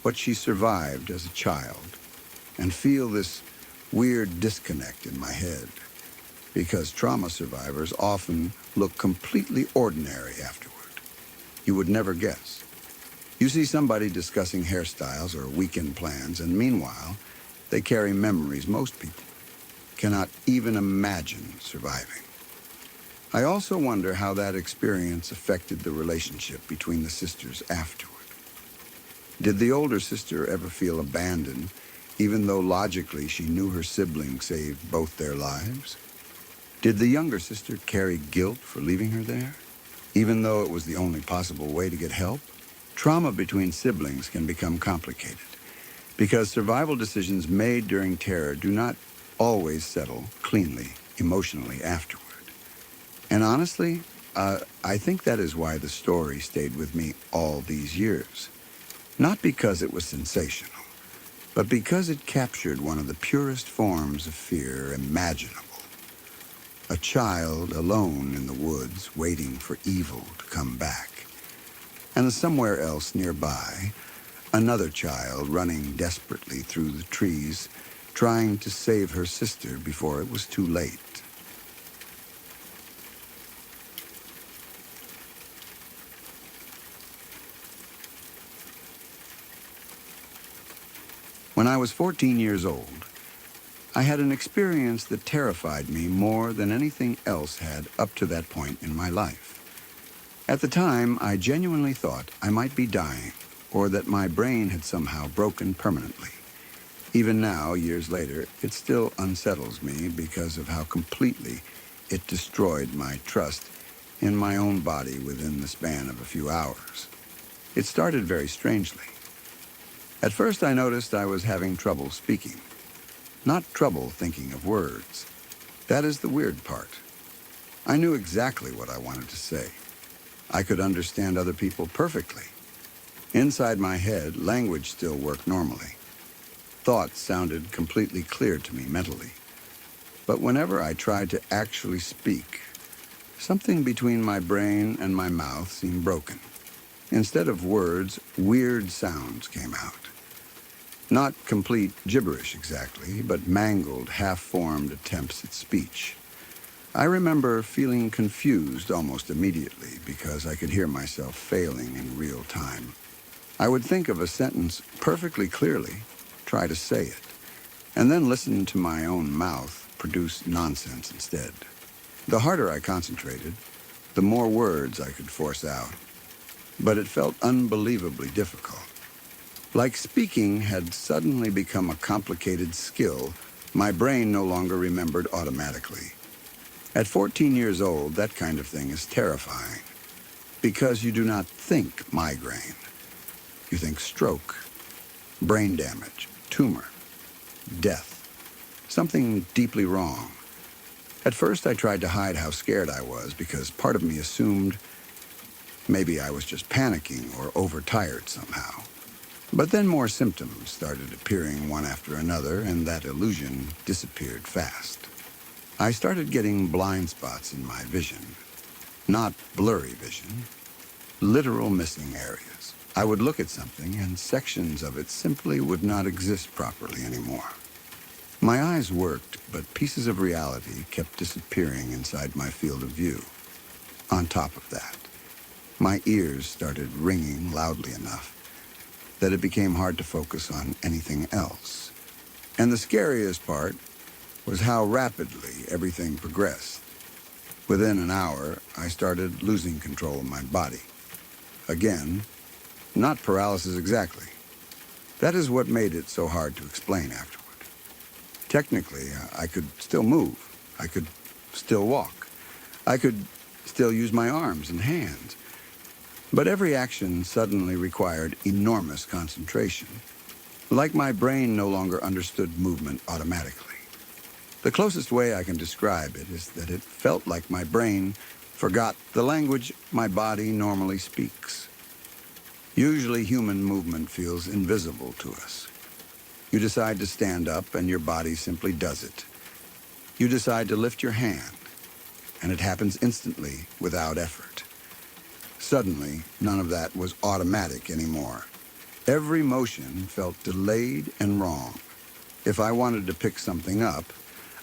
what she survived as a child and feel this weird disconnect in my head, because trauma survivors often look completely ordinary afterward. You would never guess. You see somebody discussing hairstyles or weekend plans, and meanwhile, they carry memories most people cannot even imagine surviving. I also wonder how that experience affected the relationship between the sisters afterward. Did the older sister ever feel abandoned, even though logically she knew her siblings saved both their lives? Did the younger sister carry guilt for leaving her there, even though it was the only possible way to get help? Trauma between siblings can become complicated, because survival decisions made during terror do not always settle cleanly, emotionally afterward. And honestly, I think that is why the story stayed with me all these years. Not because it was sensational, but because it captured one of the purest forms of fear imaginable. A child alone in the woods waiting for evil to come back. And somewhere else nearby, another child running desperately through the trees, trying to save her sister before it was too late. When I was 14 years old, I had an experience that terrified me more than anything else had up to that point in my life. At the time, I genuinely thought I might be dying, or that my brain had somehow broken permanently. Even now, years later, it still unsettles me because of how completely it destroyed my trust in my own body within the span of a few hours. It started very strangely. At first, I noticed I was having trouble speaking. Not trouble thinking of words. That is the weird part. I knew exactly what I wanted to say. I could understand other people perfectly. Inside my head, language still worked normally. Thoughts sounded completely clear to me mentally. But whenever I tried to actually speak, something between my brain and my mouth seemed broken. Instead of words, weird sounds came out. Not complete gibberish exactly, but mangled, half-formed attempts at speech. I remember feeling confused almost immediately because I could hear myself failing in real time. I would think of a sentence perfectly clearly, try to say it, and then listen to my own mouth produce nonsense instead. The harder I concentrated, the more words I could force out. But it felt unbelievably difficult. Like speaking had suddenly become a complicated skill my brain no longer remembered automatically. At 14 years old, that kind of thing is terrifying, because you do not think migraine. You think stroke, brain damage, tumor, death, something deeply wrong. At first, I tried to hide how scared I was because part of me assumed maybe I was just panicking or overtired somehow. But then more symptoms started appearing one after another, and that illusion disappeared fast. I started getting blind spots in my vision. Not blurry vision, literal missing areas. I would look at something, and sections of it simply would not exist properly anymore. My eyes worked, but pieces of reality kept disappearing inside my field of view. On top of that, my ears started ringing loudly enough that it became hard to focus on anything else. And the scariest part was how rapidly everything progressed. Within an hour, I started losing control of my body. Again, not paralysis exactly. That is what made it so hard to explain afterward. Technically, I could still move. I could still walk. I could still use my arms and hands. But every action suddenly required enormous concentration, like my brain no longer understood movement automatically. The closest way I can describe it is that it felt like my brain forgot the language my body normally speaks. Usually human movement feels invisible to us. You decide to stand up and your body simply does it. You decide to lift your hand, and it happens instantly without effort. Suddenly, none of that was automatic anymore. Every motion felt delayed and wrong. If I wanted to pick something up,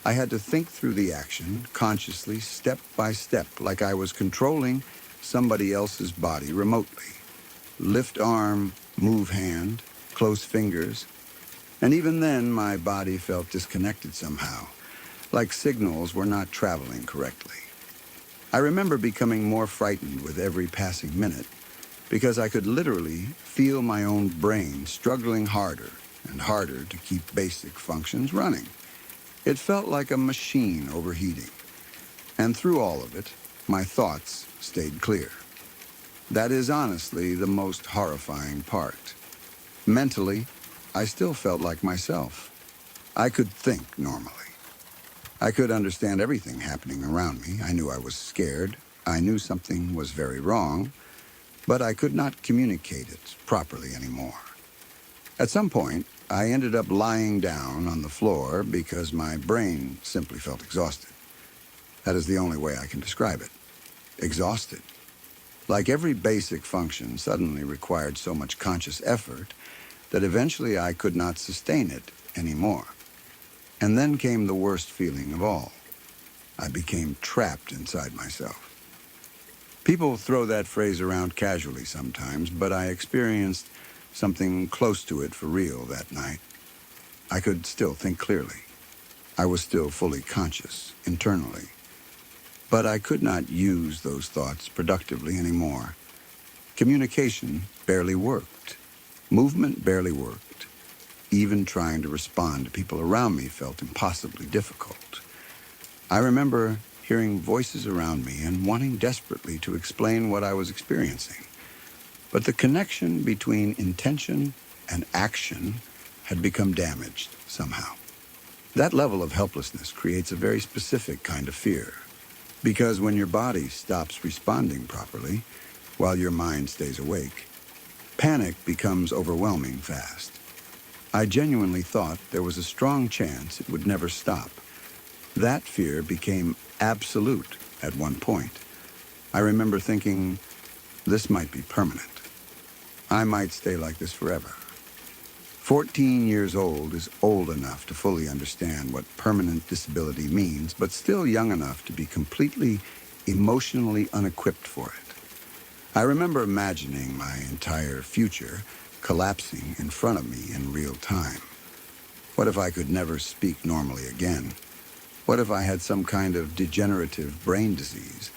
I had to think through the action consciously, step by step, like I was controlling somebody else's body remotely. Lift arm, move hand, close fingers. And even then, my body felt disconnected somehow, like signals were not traveling correctly. I remember becoming more frightened with every passing minute because I could literally feel my own brain struggling harder and harder to keep basic functions running. It felt like a machine overheating. And through all of it, my thoughts stayed clear. That is honestly the most horrifying part. Mentally, I still felt like myself. I could think normally. I could understand everything happening around me. I knew I was scared. I knew something was very wrong, but I could not communicate it properly anymore. At some point, I ended up lying down on the floor because my brain simply felt exhausted. That is the only way I can describe it. Exhausted. Like every basic function suddenly required so much conscious effort that eventually I could not sustain it anymore. And then came the worst feeling of all. I became trapped inside myself. People throw that phrase around casually sometimes, but I experienced something close to it for real that night. I could still think clearly. I was still fully conscious, internally. But I could not use those thoughts productively anymore. Communication barely worked. Movement barely worked. Even trying to respond to people around me felt impossibly difficult. I remember hearing voices around me and wanting desperately to explain what I was experiencing. But the connection between intention and action had become damaged somehow. That level of helplessness creates a very specific kind of fear, because when your body stops responding properly while your mind stays awake, Panic becomes overwhelming fast. I genuinely thought there was a strong chance it would never stop. That fear became absolute at one point. I remember thinking, this might be permanent. I might stay like this forever. 14 years old is old enough to fully understand what permanent disability means, but still young enough to be completely emotionally unequipped for it. I remember imagining my entire future collapsing in front of me in real time. What if I could never speak normally again? What if I had some kind of degenerative brain disease?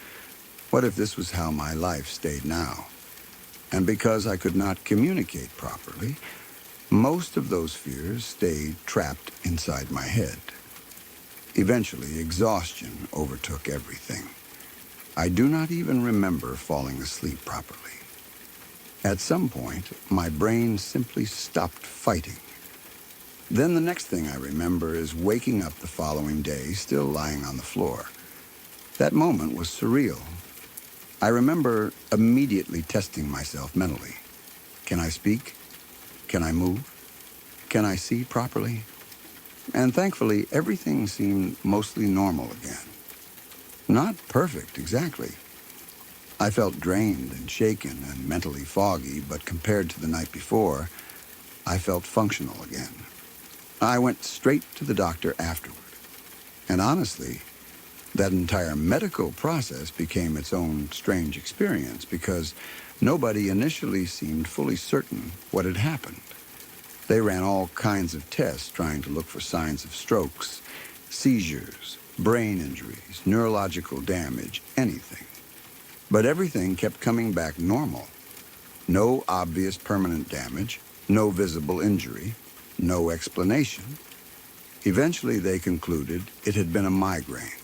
What if this was how my life stayed now? And because I could not communicate properly, most of those fears stayed trapped inside my head. Eventually, exhaustion overtook everything. I do not even remember falling asleep properly. At some point, my brain simply stopped fighting. Then the next thing I remember is waking up the following day, still lying on the floor. That moment was surreal. I remember immediately testing myself mentally. Can I speak? Can I move? Can I see properly? And thankfully, everything seemed mostly normal again. Not perfect, exactly. I felt drained and shaken and mentally foggy, but compared to the night before, I felt functional again. I went straight to the doctor afterward. And honestly, that entire medical process became its own strange experience because nobody initially seemed fully certain what had happened. They ran all kinds of tests trying to look for signs of strokes, seizures, brain injuries, neurological damage, anything. But everything kept coming back normal. No obvious permanent damage, no visible injury, no explanation. Eventually they concluded it had been a migraine.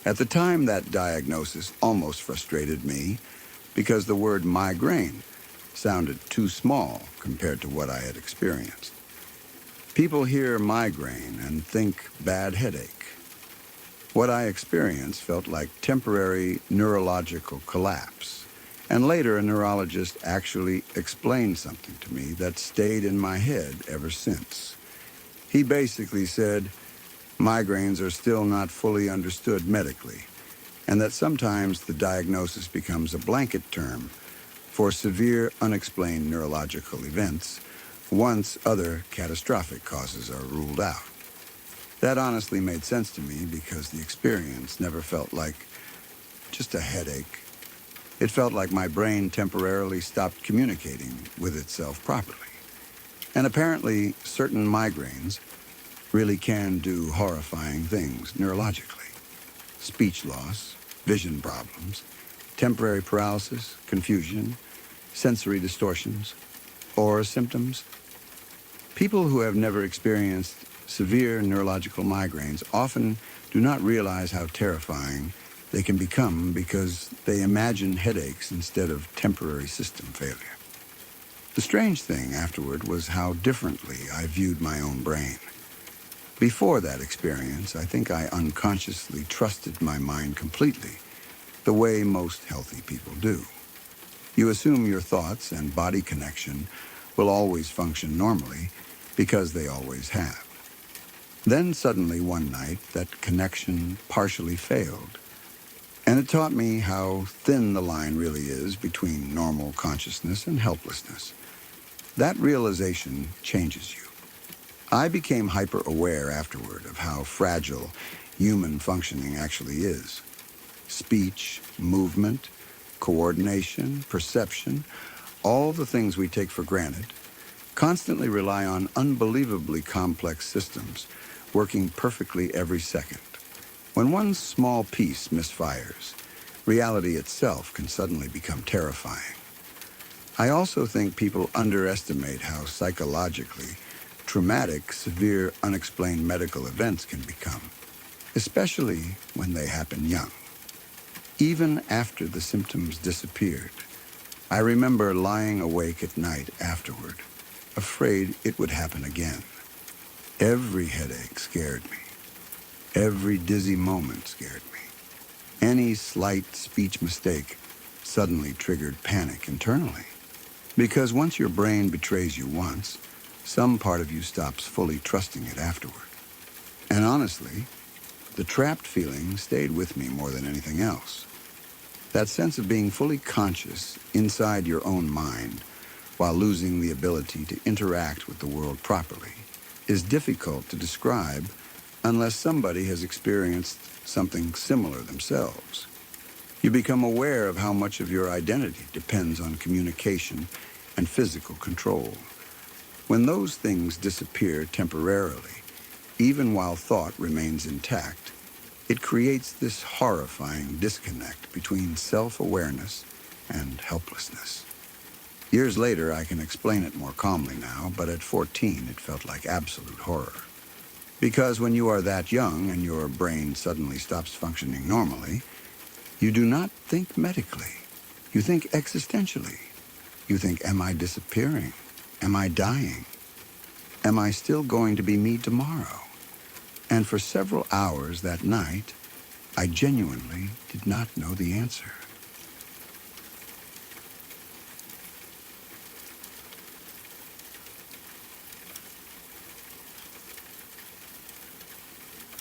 At the time, that diagnosis almost frustrated me because the word migraine sounded too small compared to what I had experienced. People hear migraine and think bad headache. What I experienced felt like temporary neurological collapse. And later, a neurologist actually explained something to me that stayed in my head ever since. He basically said, migraines are still not fully understood medically, and that sometimes the diagnosis becomes a blanket term for severe unexplained neurological events once other catastrophic causes are ruled out. That honestly made sense to me because the experience never felt like just a headache. It felt like my brain temporarily stopped communicating with itself properly. And apparently, certain migraines really can do horrifying things neurologically. Speech loss, vision problems, temporary paralysis, confusion, sensory distortions, or symptoms. People who have never experienced severe neurological migraines often do not realize how terrifying they can become because they imagine headaches instead of temporary system failure. The strange thing afterward was how differently I viewed my own brain. Before that experience, I think I unconsciously trusted my mind completely, the way most healthy people do. You assume your thoughts and body connection will always function normally because they always have. Then suddenly one night, that connection partially failed. And it taught me how thin the line really is between normal consciousness and helplessness. That realization changes you. I became hyper-aware afterward of how fragile human functioning actually is. Speech, movement, coordination, perception, all the things we take for granted, constantly rely on unbelievably complex systems working perfectly every second. When one small piece misfires, reality itself can suddenly become terrifying. I also think people underestimate how psychologically traumatic severe unexplained medical events can become, especially when they happen young. Even after the symptoms disappeared, I remember lying awake at night afterward, afraid it would happen again. Every headache scared me. Every dizzy moment scared me. Any slight speech mistake suddenly triggered panic internally. Because once your brain betrays you once, some part of you stops fully trusting it afterward. And honestly, the trapped feeling stayed with me more than anything else. That sense of being fully conscious inside your own mind while losing the ability to interact with the world properly is difficult to describe unless somebody has experienced something similar themselves. You become aware of how much of your identity depends on communication and physical control. When those things disappear temporarily, even while thought remains intact, it creates this horrifying disconnect between self-awareness and helplessness. Years later, I can explain it more calmly now, but at 14, it felt like absolute horror. Because when you are that young and your brain suddenly stops functioning normally, you do not think medically. You think existentially. You think, am I disappearing? Am I dying? Am I still going to be me tomorrow? And for several hours that night, I genuinely did not know the answer.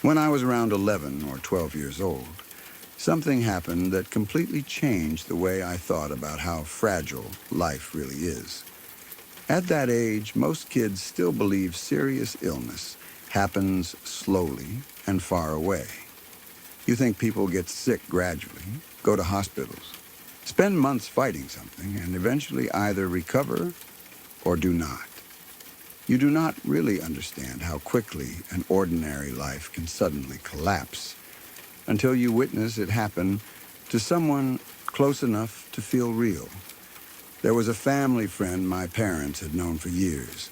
When I was around 11 or 12 years old, something happened that completely changed the way I thought about how fragile life really is. At that age, most kids still believe serious illness happens slowly and far away. You think people get sick gradually, go to hospitals, spend months fighting something, and eventually either recover or do not. You do not really understand how quickly an ordinary life can suddenly collapse until you witness it happen to someone close enough to feel real. There was a family friend my parents had known for years.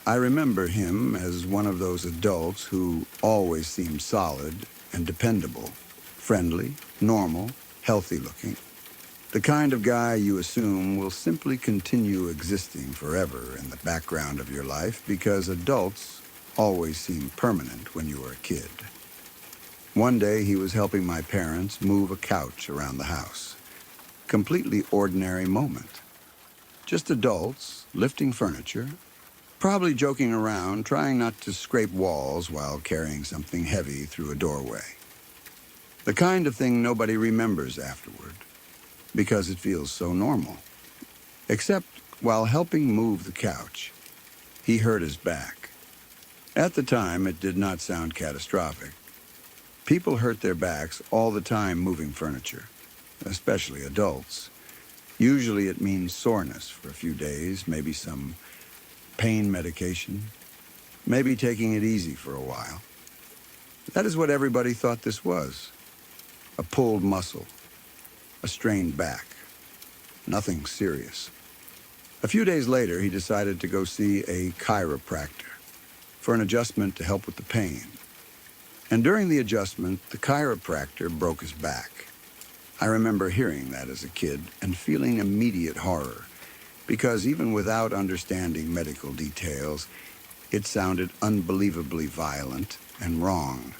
I remember him as one of those adults who always seemed solid and dependable, friendly, normal, healthy-looking. The kind of guy you assume will simply continue existing forever in the background of your life because adults always seem permanent when you are a kid. One day he was helping my parents move a couch around the house. Completely ordinary moment. Just adults lifting furniture, probably joking around, trying not to scrape walls while carrying something heavy through a doorway. The kind of thing nobody remembers afterward, because it feels so normal. Except while helping move the couch, he hurt his back. At the time, it did not sound catastrophic. People hurt their backs all the time moving furniture, especially adults. Usually it means soreness for a few days, maybe some pain medication, maybe taking it easy for a while. That is what everybody thought this was. A pulled muscle, a strained back, nothing serious. A few days later, he decided to go see a chiropractor for an adjustment to help with the pain. And during the adjustment, the chiropractor broke his back. I remember hearing that as a kid and feeling immediate horror, because even without understanding medical details, it sounded unbelievably violent and wrong.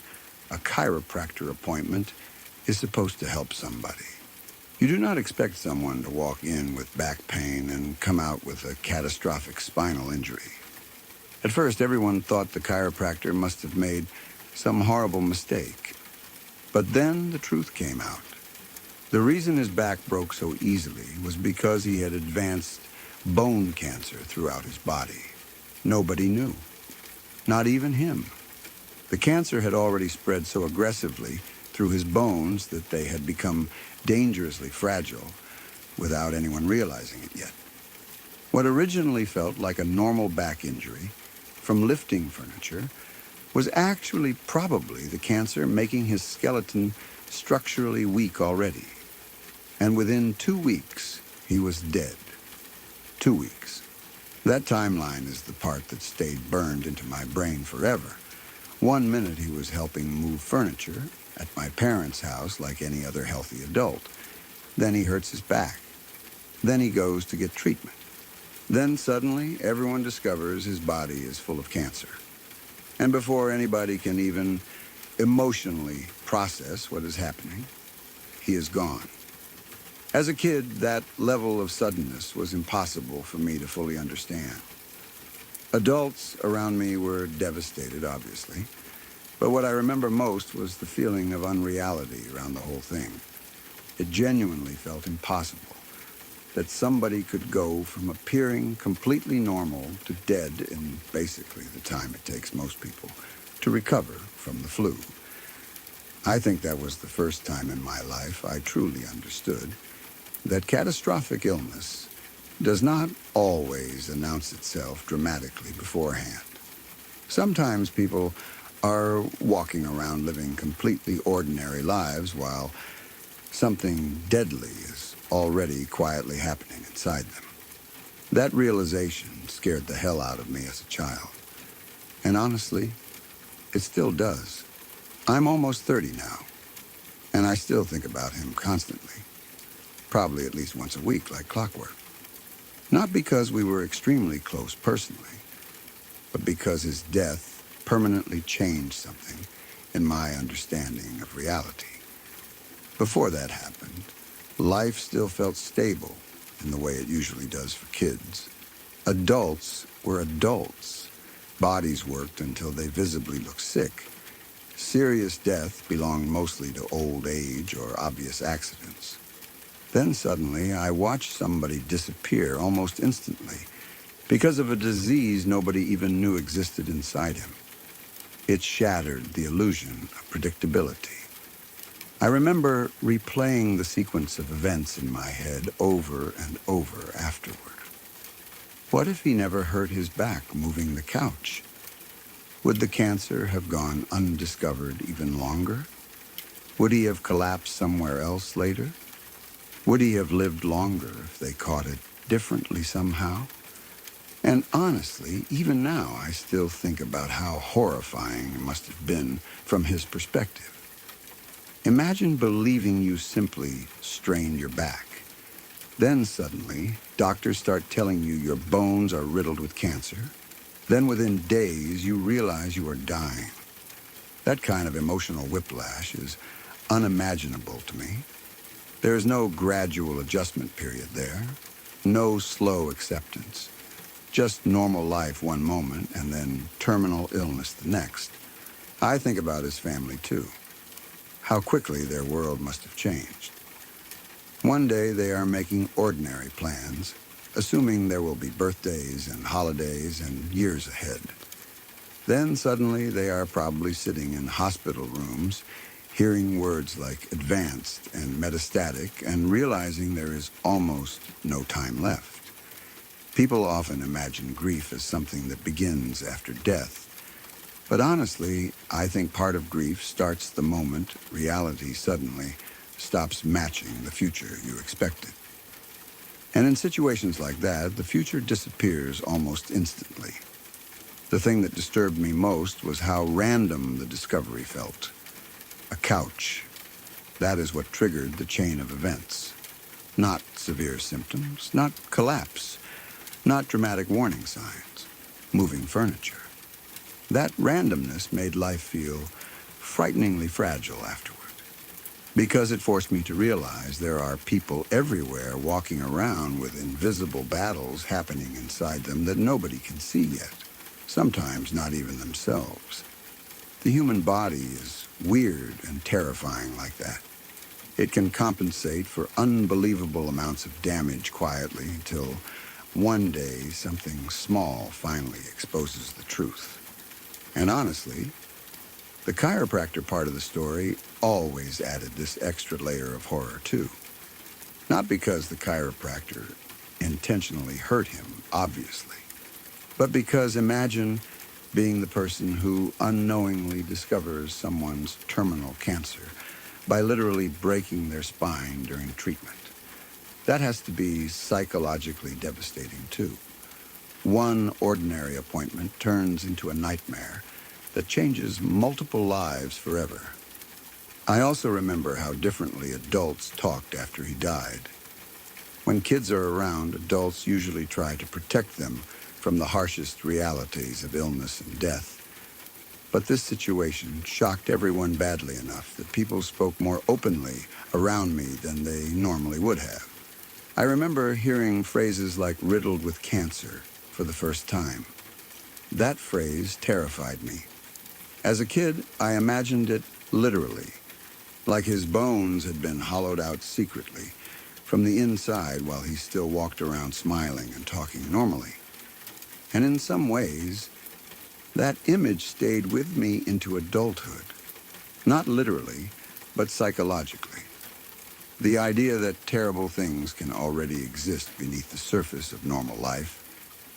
A chiropractor appointment is supposed to help somebody. You do not expect someone to walk in with back pain and come out with a catastrophic spinal injury. At first, everyone thought the chiropractor must have made some horrible mistake. But then the truth came out. The reason his back broke so easily was because he had advanced bone cancer throughout his body. Nobody knew. Not even him. The cancer had already spread so aggressively through his bones that they had become dangerously fragile without anyone realizing it yet. What originally felt like a normal back injury from lifting furniture was actually probably the cancer making his skeleton structurally weak already. And within 2 weeks, he was dead. 2 weeks. That timeline is the part that stayed burned into my brain forever. 1 minute he was helping move furniture at my parents' house like any other healthy adult. Then he hurts his back. Then he goes to get treatment. Then suddenly everyone discovers his body is full of cancer. And before anybody can even emotionally process what is happening, he is gone. As a kid, that level of suddenness was impossible for me to fully understand. Adults around me were devastated, obviously, but what I remember most was the feeling of unreality around the whole thing. It genuinely felt impossible that somebody could go from appearing completely normal to dead in basically the time it takes most people to recover from the flu. I think that was the first time in my life I truly understood that catastrophic illness does not always announce itself dramatically beforehand. Sometimes people are walking around living completely ordinary lives while something deadly is already quietly happening inside them. That realization scared the hell out of me as a child. And honestly, it still does. I'm almost 30 now, and I still think about him constantly. Probably at least once a week, like clockwork. Not because we were extremely close personally, but because his death permanently changed something in my understanding of reality. Before that happened, life still felt stable in the way it usually does for kids. Adults were adults. Bodies worked until they visibly looked sick. Serious death belonged mostly to old age or obvious accidents. Then suddenly, I watched somebody disappear almost instantly because of a disease nobody even knew existed inside him. It shattered the illusion of predictability. I remember replaying the sequence of events in my head over and over afterward. What if he never hurt his back moving the couch? Would the cancer have gone undiscovered even longer? Would he have collapsed somewhere else later? Would he have lived longer if they caught it differently somehow? And honestly, even now, I still think about how horrifying it must have been from his perspective. Imagine believing you simply strained your back. Then suddenly, doctors start telling you your bones are riddled with cancer. Then within days, you realize you are dying. That kind of emotional whiplash is unimaginable to me. There is no gradual adjustment period there, no slow acceptance, just normal life one moment and then terminal illness the next. I think about his family too, how quickly their world must have changed. One day they are making ordinary plans, assuming there will be birthdays and holidays and years ahead. Then suddenly they are probably sitting in hospital rooms, hearing words like advanced and metastatic and realizing there is almost no time left. People often imagine grief as something that begins after death. But honestly, I think part of grief starts the moment reality suddenly stops matching the future you expected. And in situations like that, the future disappears almost instantly. The thing that disturbed me most was how random the discovery felt. A couch. That is what triggered the chain of events. Not severe symptoms, not collapse, not dramatic warning signs, moving furniture. That randomness made life feel frighteningly fragile afterward, because it forced me to realize there are people everywhere walking around with invisible battles happening inside them that nobody can see yet, sometimes not even themselves. The human body is weird and terrifying like that. It can compensate for unbelievable amounts of damage quietly until one day something small finally exposes the truth. And honestly, the chiropractor part of the story always added this extra layer of horror too. Not because the chiropractor intentionally hurt him, obviously, but because imagine being the person who unknowingly discovers someone's terminal cancer by literally breaking their spine during treatment. That has to be psychologically devastating too. One ordinary appointment turns into a nightmare that changes multiple lives forever. I also remember how differently adults talked after he died. When kids are around, adults usually try to protect them from the harshest realities of illness and death. But this situation shocked everyone badly enough that people spoke more openly around me than they normally would have. I remember hearing phrases like riddled with cancer for the first time. That phrase terrified me. As a kid, I imagined it literally, like his bones had been hollowed out secretly from the inside while he still walked around smiling and talking normally. And in some ways, that image stayed with me into adulthood. Not literally, but psychologically. The idea that terrible things can already exist beneath the surface of normal life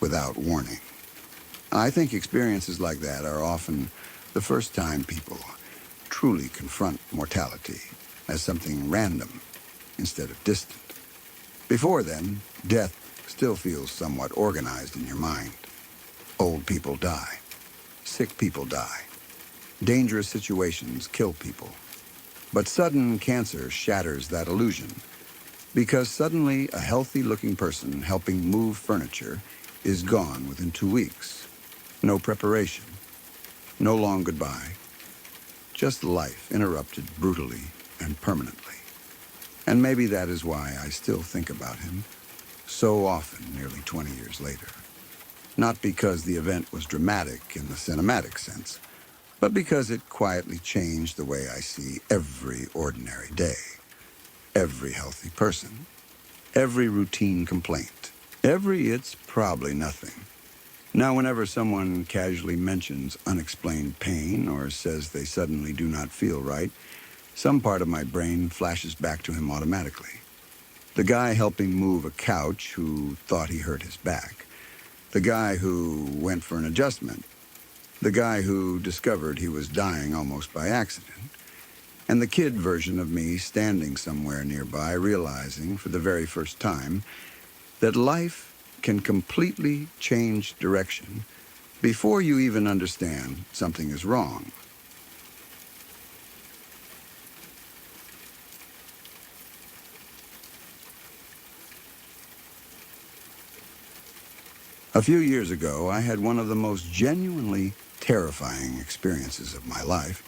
without warning. I think experiences like that are often the first time people truly confront mortality as something random instead of distant. Before then, death still feels somewhat organized in your mind. Old people die. Sick people die. Dangerous situations kill people. But sudden cancer shatters that illusion, because suddenly a healthy-looking person helping move furniture is gone within 2 weeks. No preparation. No long goodbye. Just life interrupted brutally and permanently. And maybe that is why I still think about him so often nearly 20 years later. Not because the event was dramatic in the cinematic sense, but because it quietly changed the way I see every ordinary day, every healthy person, every routine complaint, every it's probably nothing. Now, whenever someone casually mentions unexplained pain or says they suddenly do not feel right, some part of my brain flashes back to him automatically. The guy helping move a couch who thought he hurt his back. The guy who went for an adjustment. The guy who discovered he was dying almost by accident. And the kid version of me standing somewhere nearby realizing for the very first time that life can completely change direction before you even understand something is wrong. A few years ago, I had one of the most genuinely terrifying experiences of my life,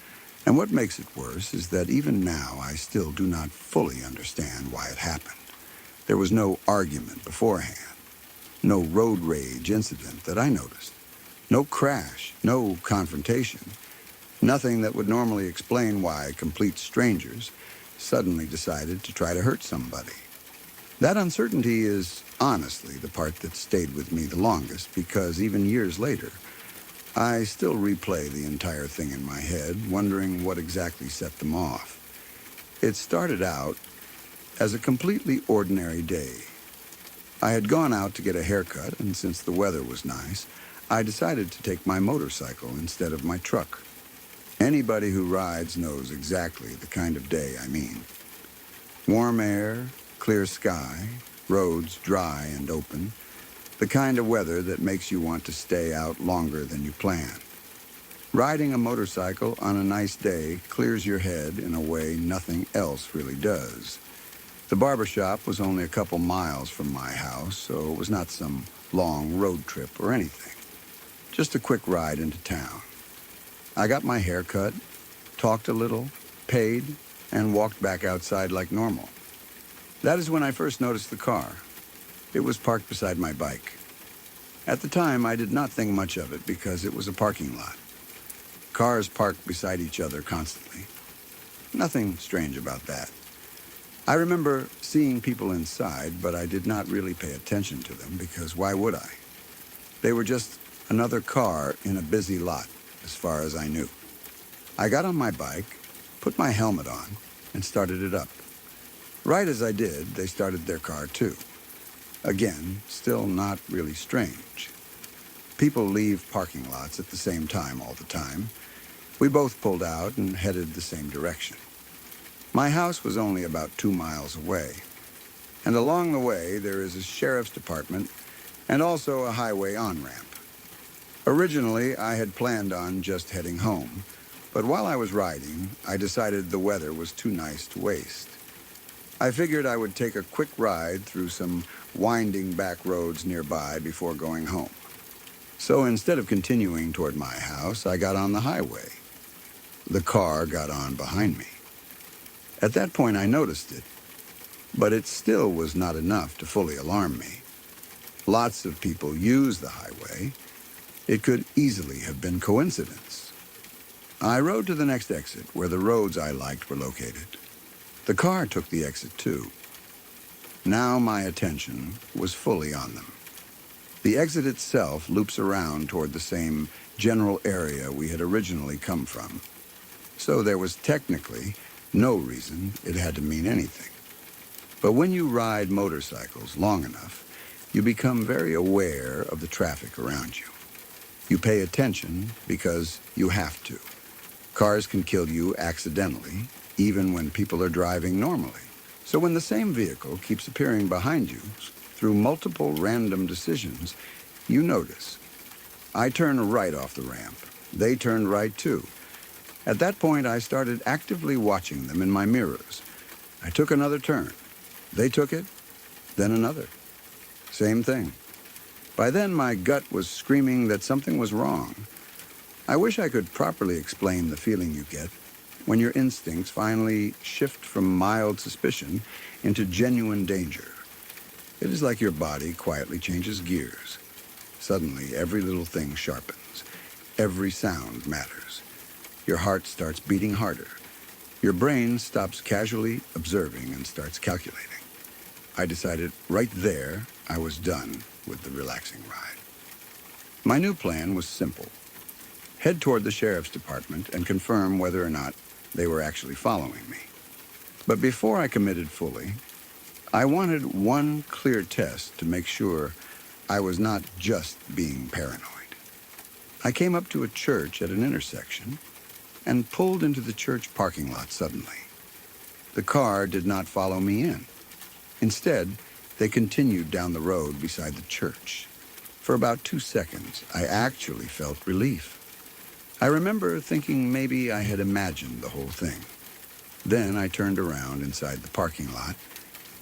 and what makes it worse is that even now I still do not fully understand why it happened. There was no argument beforehand, no road rage incident that I noticed, no crash, no confrontation, nothing that would normally explain why complete strangers suddenly decided to try to hurt somebody. That uncertainty is honestly the part that stayed with me the longest, because even years later, I still replay the entire thing in my head, wondering what exactly set them off. It started out as a completely ordinary day. I had gone out to get a haircut, and since the weather was nice, I decided to take my motorcycle instead of my truck. Anybody who rides knows exactly the kind of day I mean. Warm air, clear sky, roads dry and open, the kind of weather that makes you want to stay out longer than you plan. Riding a motorcycle on a nice day clears your head in a way nothing else really does. The barbershop was only a couple miles from my house, so it was not some long road trip or anything. Just a quick ride into town. I got my hair cut, talked a little, paid, and walked back outside like normal. That is when I first noticed the car. It was parked beside my bike. At the time, I did not think much of it because it was a parking lot. Cars parked beside each other constantly. Nothing strange about that. I remember seeing people inside, but I did not really pay attention to them because why would I? They were just another car in a busy lot, as far as I knew. I got on my bike, put my helmet on, and started it up. Right as I did, they started their car too. Again, still not really strange. People leave parking lots at the same time all the time. We both pulled out and headed the same direction. My house was only about 2 miles away, and along the way there is a sheriff's department and also a highway on-ramp. Originally, I had planned on just heading home, but while I was riding, I decided the weather was too nice to waste. I figured I would take a quick ride through some winding back roads nearby before going home. So instead of continuing toward my house, I got on the highway. The car got on behind me. At that point, I noticed it, but it still was not enough to fully alarm me. Lots of people use the highway. It could easily have been coincidence. I rode to the next exit where the roads I liked were located. The car took the exit too. Now my attention was fully on them. The exit itself loops around toward the same general area we had originally come from, so there was technically no reason it had to mean anything. But when you ride motorcycles long enough, you become very aware of the traffic around you. You pay attention because you have to. Cars can kill you accidentally, even when people are driving normally. So when the same vehicle keeps appearing behind you through multiple random decisions, you notice. I turned right off the ramp. They turned right too. At that point, I started actively watching them in my mirrors. I took another turn. They took it, then another. Same thing. By then, my gut was screaming that something was wrong. I wish I could properly explain the feeling you get when your instincts finally shift from mild suspicion into genuine danger. It is like your body quietly changes gears. Suddenly, every little thing sharpens. Every sound matters. Your heart starts beating harder. Your brain stops casually observing and starts calculating. I decided right there I was done with the relaxing ride. My new plan was simple. Head toward the sheriff's department and confirm whether or not they were actually following me. But before I committed fully, I wanted one clear test to make sure I was not just being paranoid. I came up to a church at an intersection and pulled into the church parking lot suddenly. The car did not follow me in. Instead, they continued down the road beside the church. For about 2 seconds, I actually felt relief. I remember thinking maybe I had imagined the whole thing. Then I turned around inside the parking lot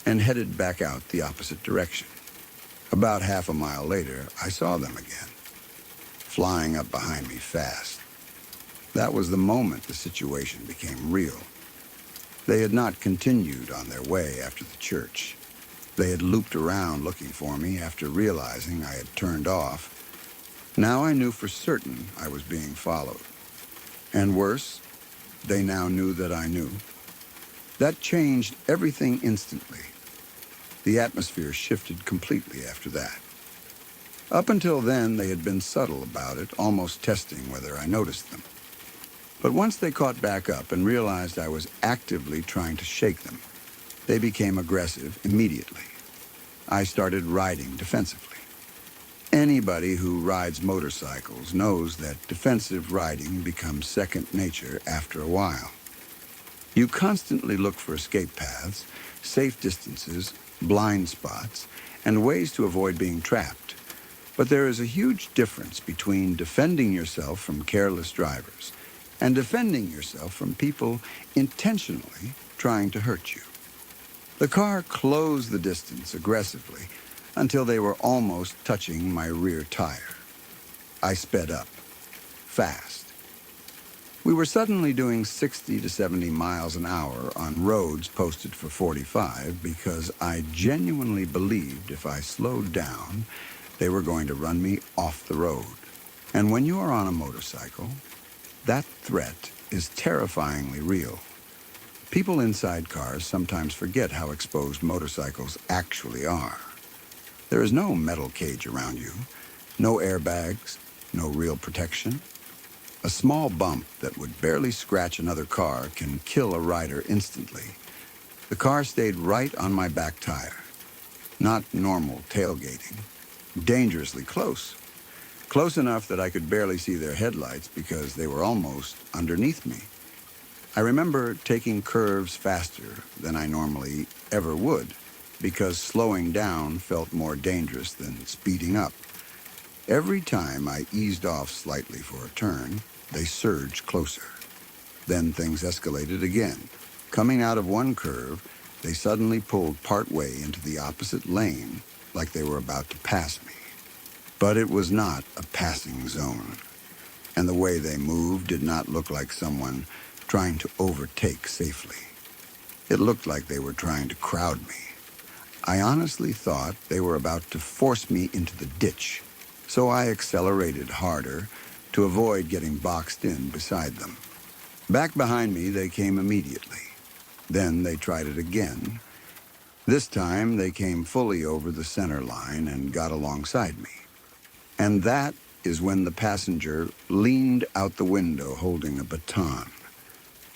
and headed back out the opposite direction. About half a mile later, I saw them again, flying up behind me fast. That was the moment the situation became real. They had not continued on their way after the church. They had looped around looking for me after realizing I had turned off. Now I knew for certain I was being followed. And worse, they now knew that I knew. That changed everything instantly. The atmosphere shifted completely after that. Up until then, they had been subtle about it, almost testing whether I noticed them. But once they caught back up and realized I was actively trying to shake them, they became aggressive immediately. I started riding defensively. Anybody who rides motorcycles knows that defensive riding becomes second nature after a while. You constantly look for escape paths, safe distances, blind spots, and ways to avoid being trapped. But there is a huge difference between defending yourself from careless drivers and defending yourself from people intentionally trying to hurt you. The car closed the distance aggressively until they were almost touching my rear tire. I sped up, fast. We were suddenly doing 60 to 70 miles an hour on roads posted for 45 because I genuinely believed if I slowed down, they were going to run me off the road. And when you are on a motorcycle, that threat is terrifyingly real. People inside cars sometimes forget how exposed motorcycles actually are. There is no metal cage around you, no airbags, no real protection. A small bump that would barely scratch another car can kill a rider instantly. The car stayed right on my back tire. Not normal tailgating. Dangerously close. Close enough that I could barely see their headlights because they were almost underneath me. I remember taking curves faster than I normally ever would because slowing down felt more dangerous than speeding up. Every time I eased off slightly for a turn, they surged closer. Then things escalated again. Coming out of one curve, they suddenly pulled partway into the opposite lane like they were about to pass me. But it was not a passing zone, and the way they moved did not look like someone trying to overtake safely. It looked like they were trying to crowd me. I honestly thought they were about to force me into the ditch, so I accelerated harder to avoid getting boxed in beside them. Back behind me, they came immediately. Then they tried it again. This time, they came fully over the center line and got alongside me. And that is when the passenger leaned out the window holding a baton.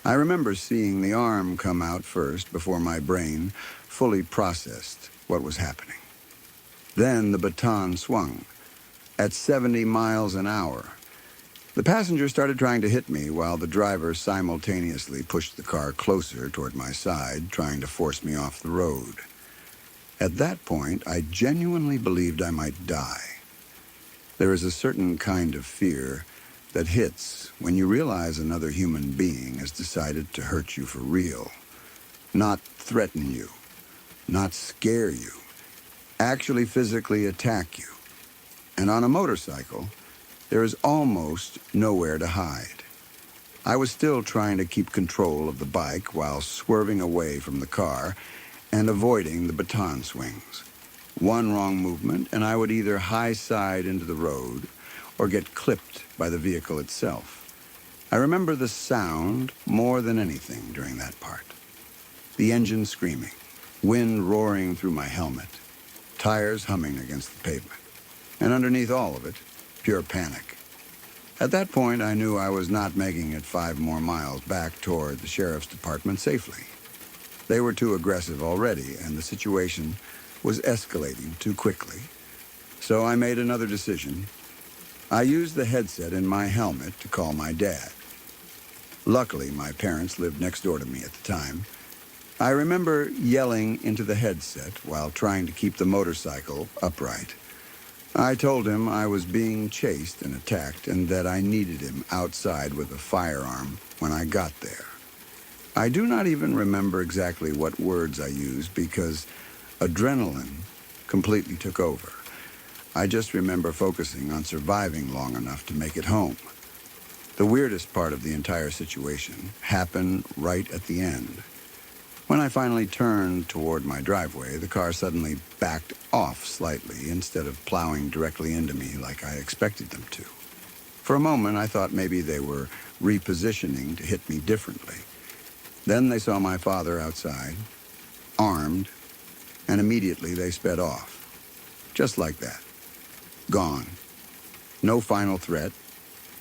I remember seeing the arm come out first before my brain fully processed what was happening. Then the baton swung at 70 miles an hour. The passenger started trying to hit me while the driver simultaneously pushed the car closer toward my side, trying to force me off the road. At that point, I genuinely believed I might die. There is a certain kind of fear that hits when you realize another human being has decided to hurt you for real, not threaten you, not scare you, actually physically attack you. And on a motorcycle, there is almost nowhere to hide. I was still trying to keep control of the bike while swerving away from the car and avoiding the baton swings. One wrong movement, and I would either high side into the road or get clipped by the vehicle itself. I remember the sound more than anything during that part. The engine screaming, wind roaring through my helmet, tires humming against the pavement, and underneath all of it, pure panic. At that point, I knew I was not making it 5 more miles back toward the sheriff's department safely. They were too aggressive already, and the situation was escalating too quickly. So I made another decision. I used the headset in my helmet to call my dad. Luckily, my parents lived next door to me at the time. I remember yelling into the headset while trying to keep the motorcycle upright. I told him I was being chased and attacked and that I needed him outside with a firearm when I got there. I do not even remember exactly what words I used because adrenaline completely took over. I just remember focusing on surviving long enough to make it home. The weirdest part of the entire situation happened right at the end. When I finally turned toward my driveway, the car suddenly backed off slightly instead of plowing directly into me like I expected them to. For a moment, I thought maybe they were repositioning to hit me differently. Then they saw my father outside, armed, and immediately they sped off. Just like that. Gone. No final threat,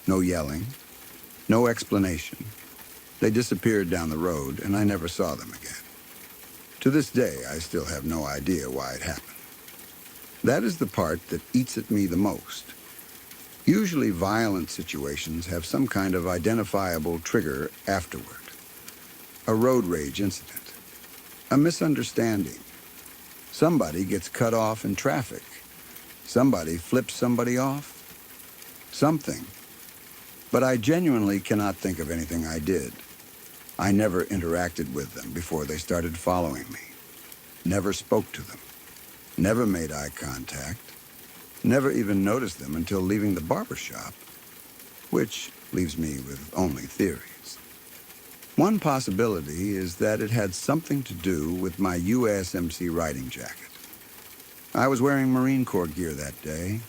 no yelling, no explanation. They disappeared down the road, and I never saw them again. To this day, I still have no idea why it happened. That is the part that eats at me the most. Usually violent situations have some kind of identifiable trigger afterward. A road rage incident, a misunderstanding. Somebody gets cut off in traffic. Somebody flips somebody off. Something. But I genuinely cannot think of anything I did. I never interacted with them before they started following me. Never spoke to them. Never made eye contact. Never even noticed them until leaving the barber shop, which leaves me with only theories. One possibility is that it had something to do with my USMC riding jacket. I was wearing Marine Corps gear that day,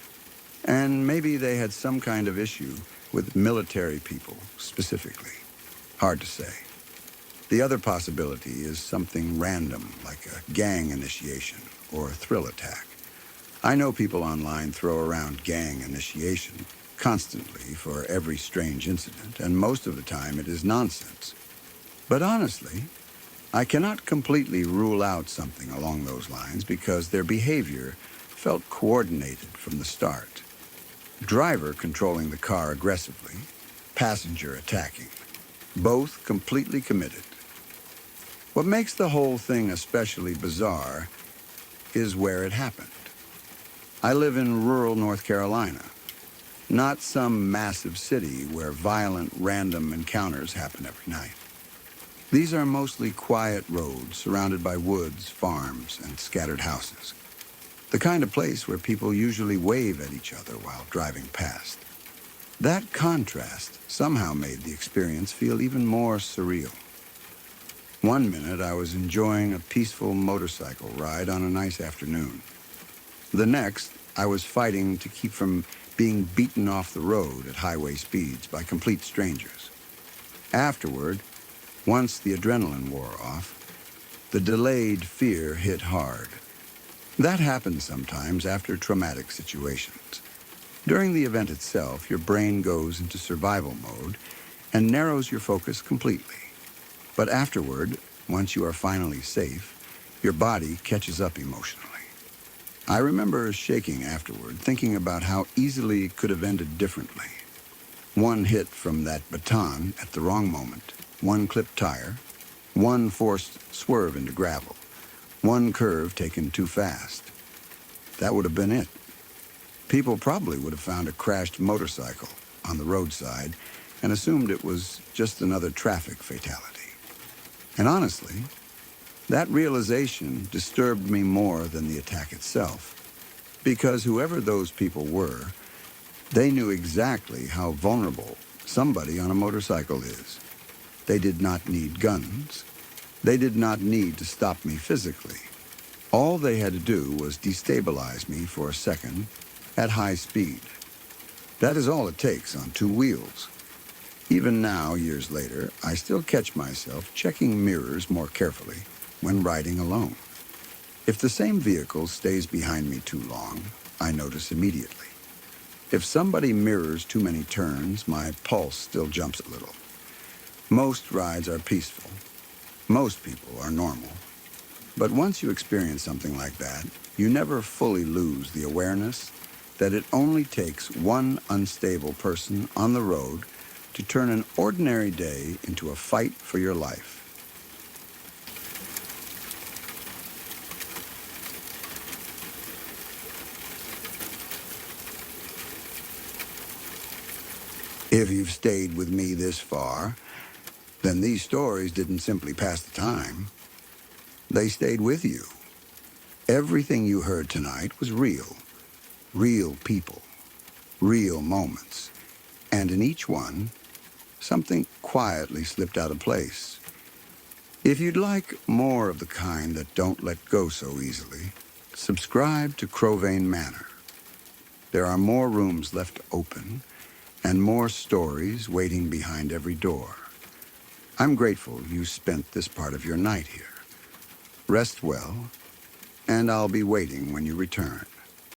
and maybe they had some kind of issue with military people specifically. Hard to say. The other possibility is something random, like a gang initiation or a thrill attack. I know people online throw around gang initiation constantly for every strange incident, and most of the time it is nonsense. But honestly, I cannot completely rule out something along those lines because their behavior felt coordinated from the start. Driver controlling the car aggressively, passenger attacking, both completely committed. What makes the whole thing especially bizarre is where it happened. I live in rural North Carolina, not some massive city where violent, random encounters happen every night. These are mostly quiet roads surrounded by woods, farms, and scattered houses. The kind of place where people usually wave at each other while driving past. That contrast somehow made the experience feel even more surreal. One minute I was enjoying a peaceful motorcycle ride on a nice afternoon. The next, I was fighting to keep from being beaten off the road at highway speeds by complete strangers. Afterward, once the adrenaline wore off, the delayed fear hit hard. That happens sometimes after traumatic situations. During the event itself, your brain goes into survival mode and narrows your focus completely. But afterward, once you are finally safe, your body catches up emotionally. I remember shaking afterward, thinking about how easily it could have ended differently. One hit from that baton at the wrong moment, one clipped tire, one forced swerve into gravel, one curve taken too fast. That would have been it. People probably would have found a crashed motorcycle on the roadside and assumed it was just another traffic fatality. And honestly, that realization disturbed me more than the attack itself, because whoever those people were, they knew exactly how vulnerable somebody on a motorcycle is. They did not need guns. They did not need to stop me physically. All they had to do was destabilize me for a second at high speed. That is all it takes on two wheels. Even now, years later, I still catch myself checking mirrors more carefully when riding alone. If the same vehicle stays behind me too long, I notice immediately. If somebody mirrors too many turns, my pulse still jumps a little. Most rides are peaceful. Most people are normal. But once you experience something like that, you never fully lose the awareness that it only takes one unstable person on the road to turn an ordinary day into a fight for your life. If you've stayed with me this far, then these stories didn't simply pass the time. They stayed with you. Everything you heard tonight was real. Real people. Real moments. And in each one, something quietly slipped out of place. If you'd like more of the kind that don't let go so easily, subscribe to Crowvane Manor. There are more rooms left open and more stories waiting behind every door. I'm grateful you spent this part of your night here. Rest well, and I'll be waiting when you return.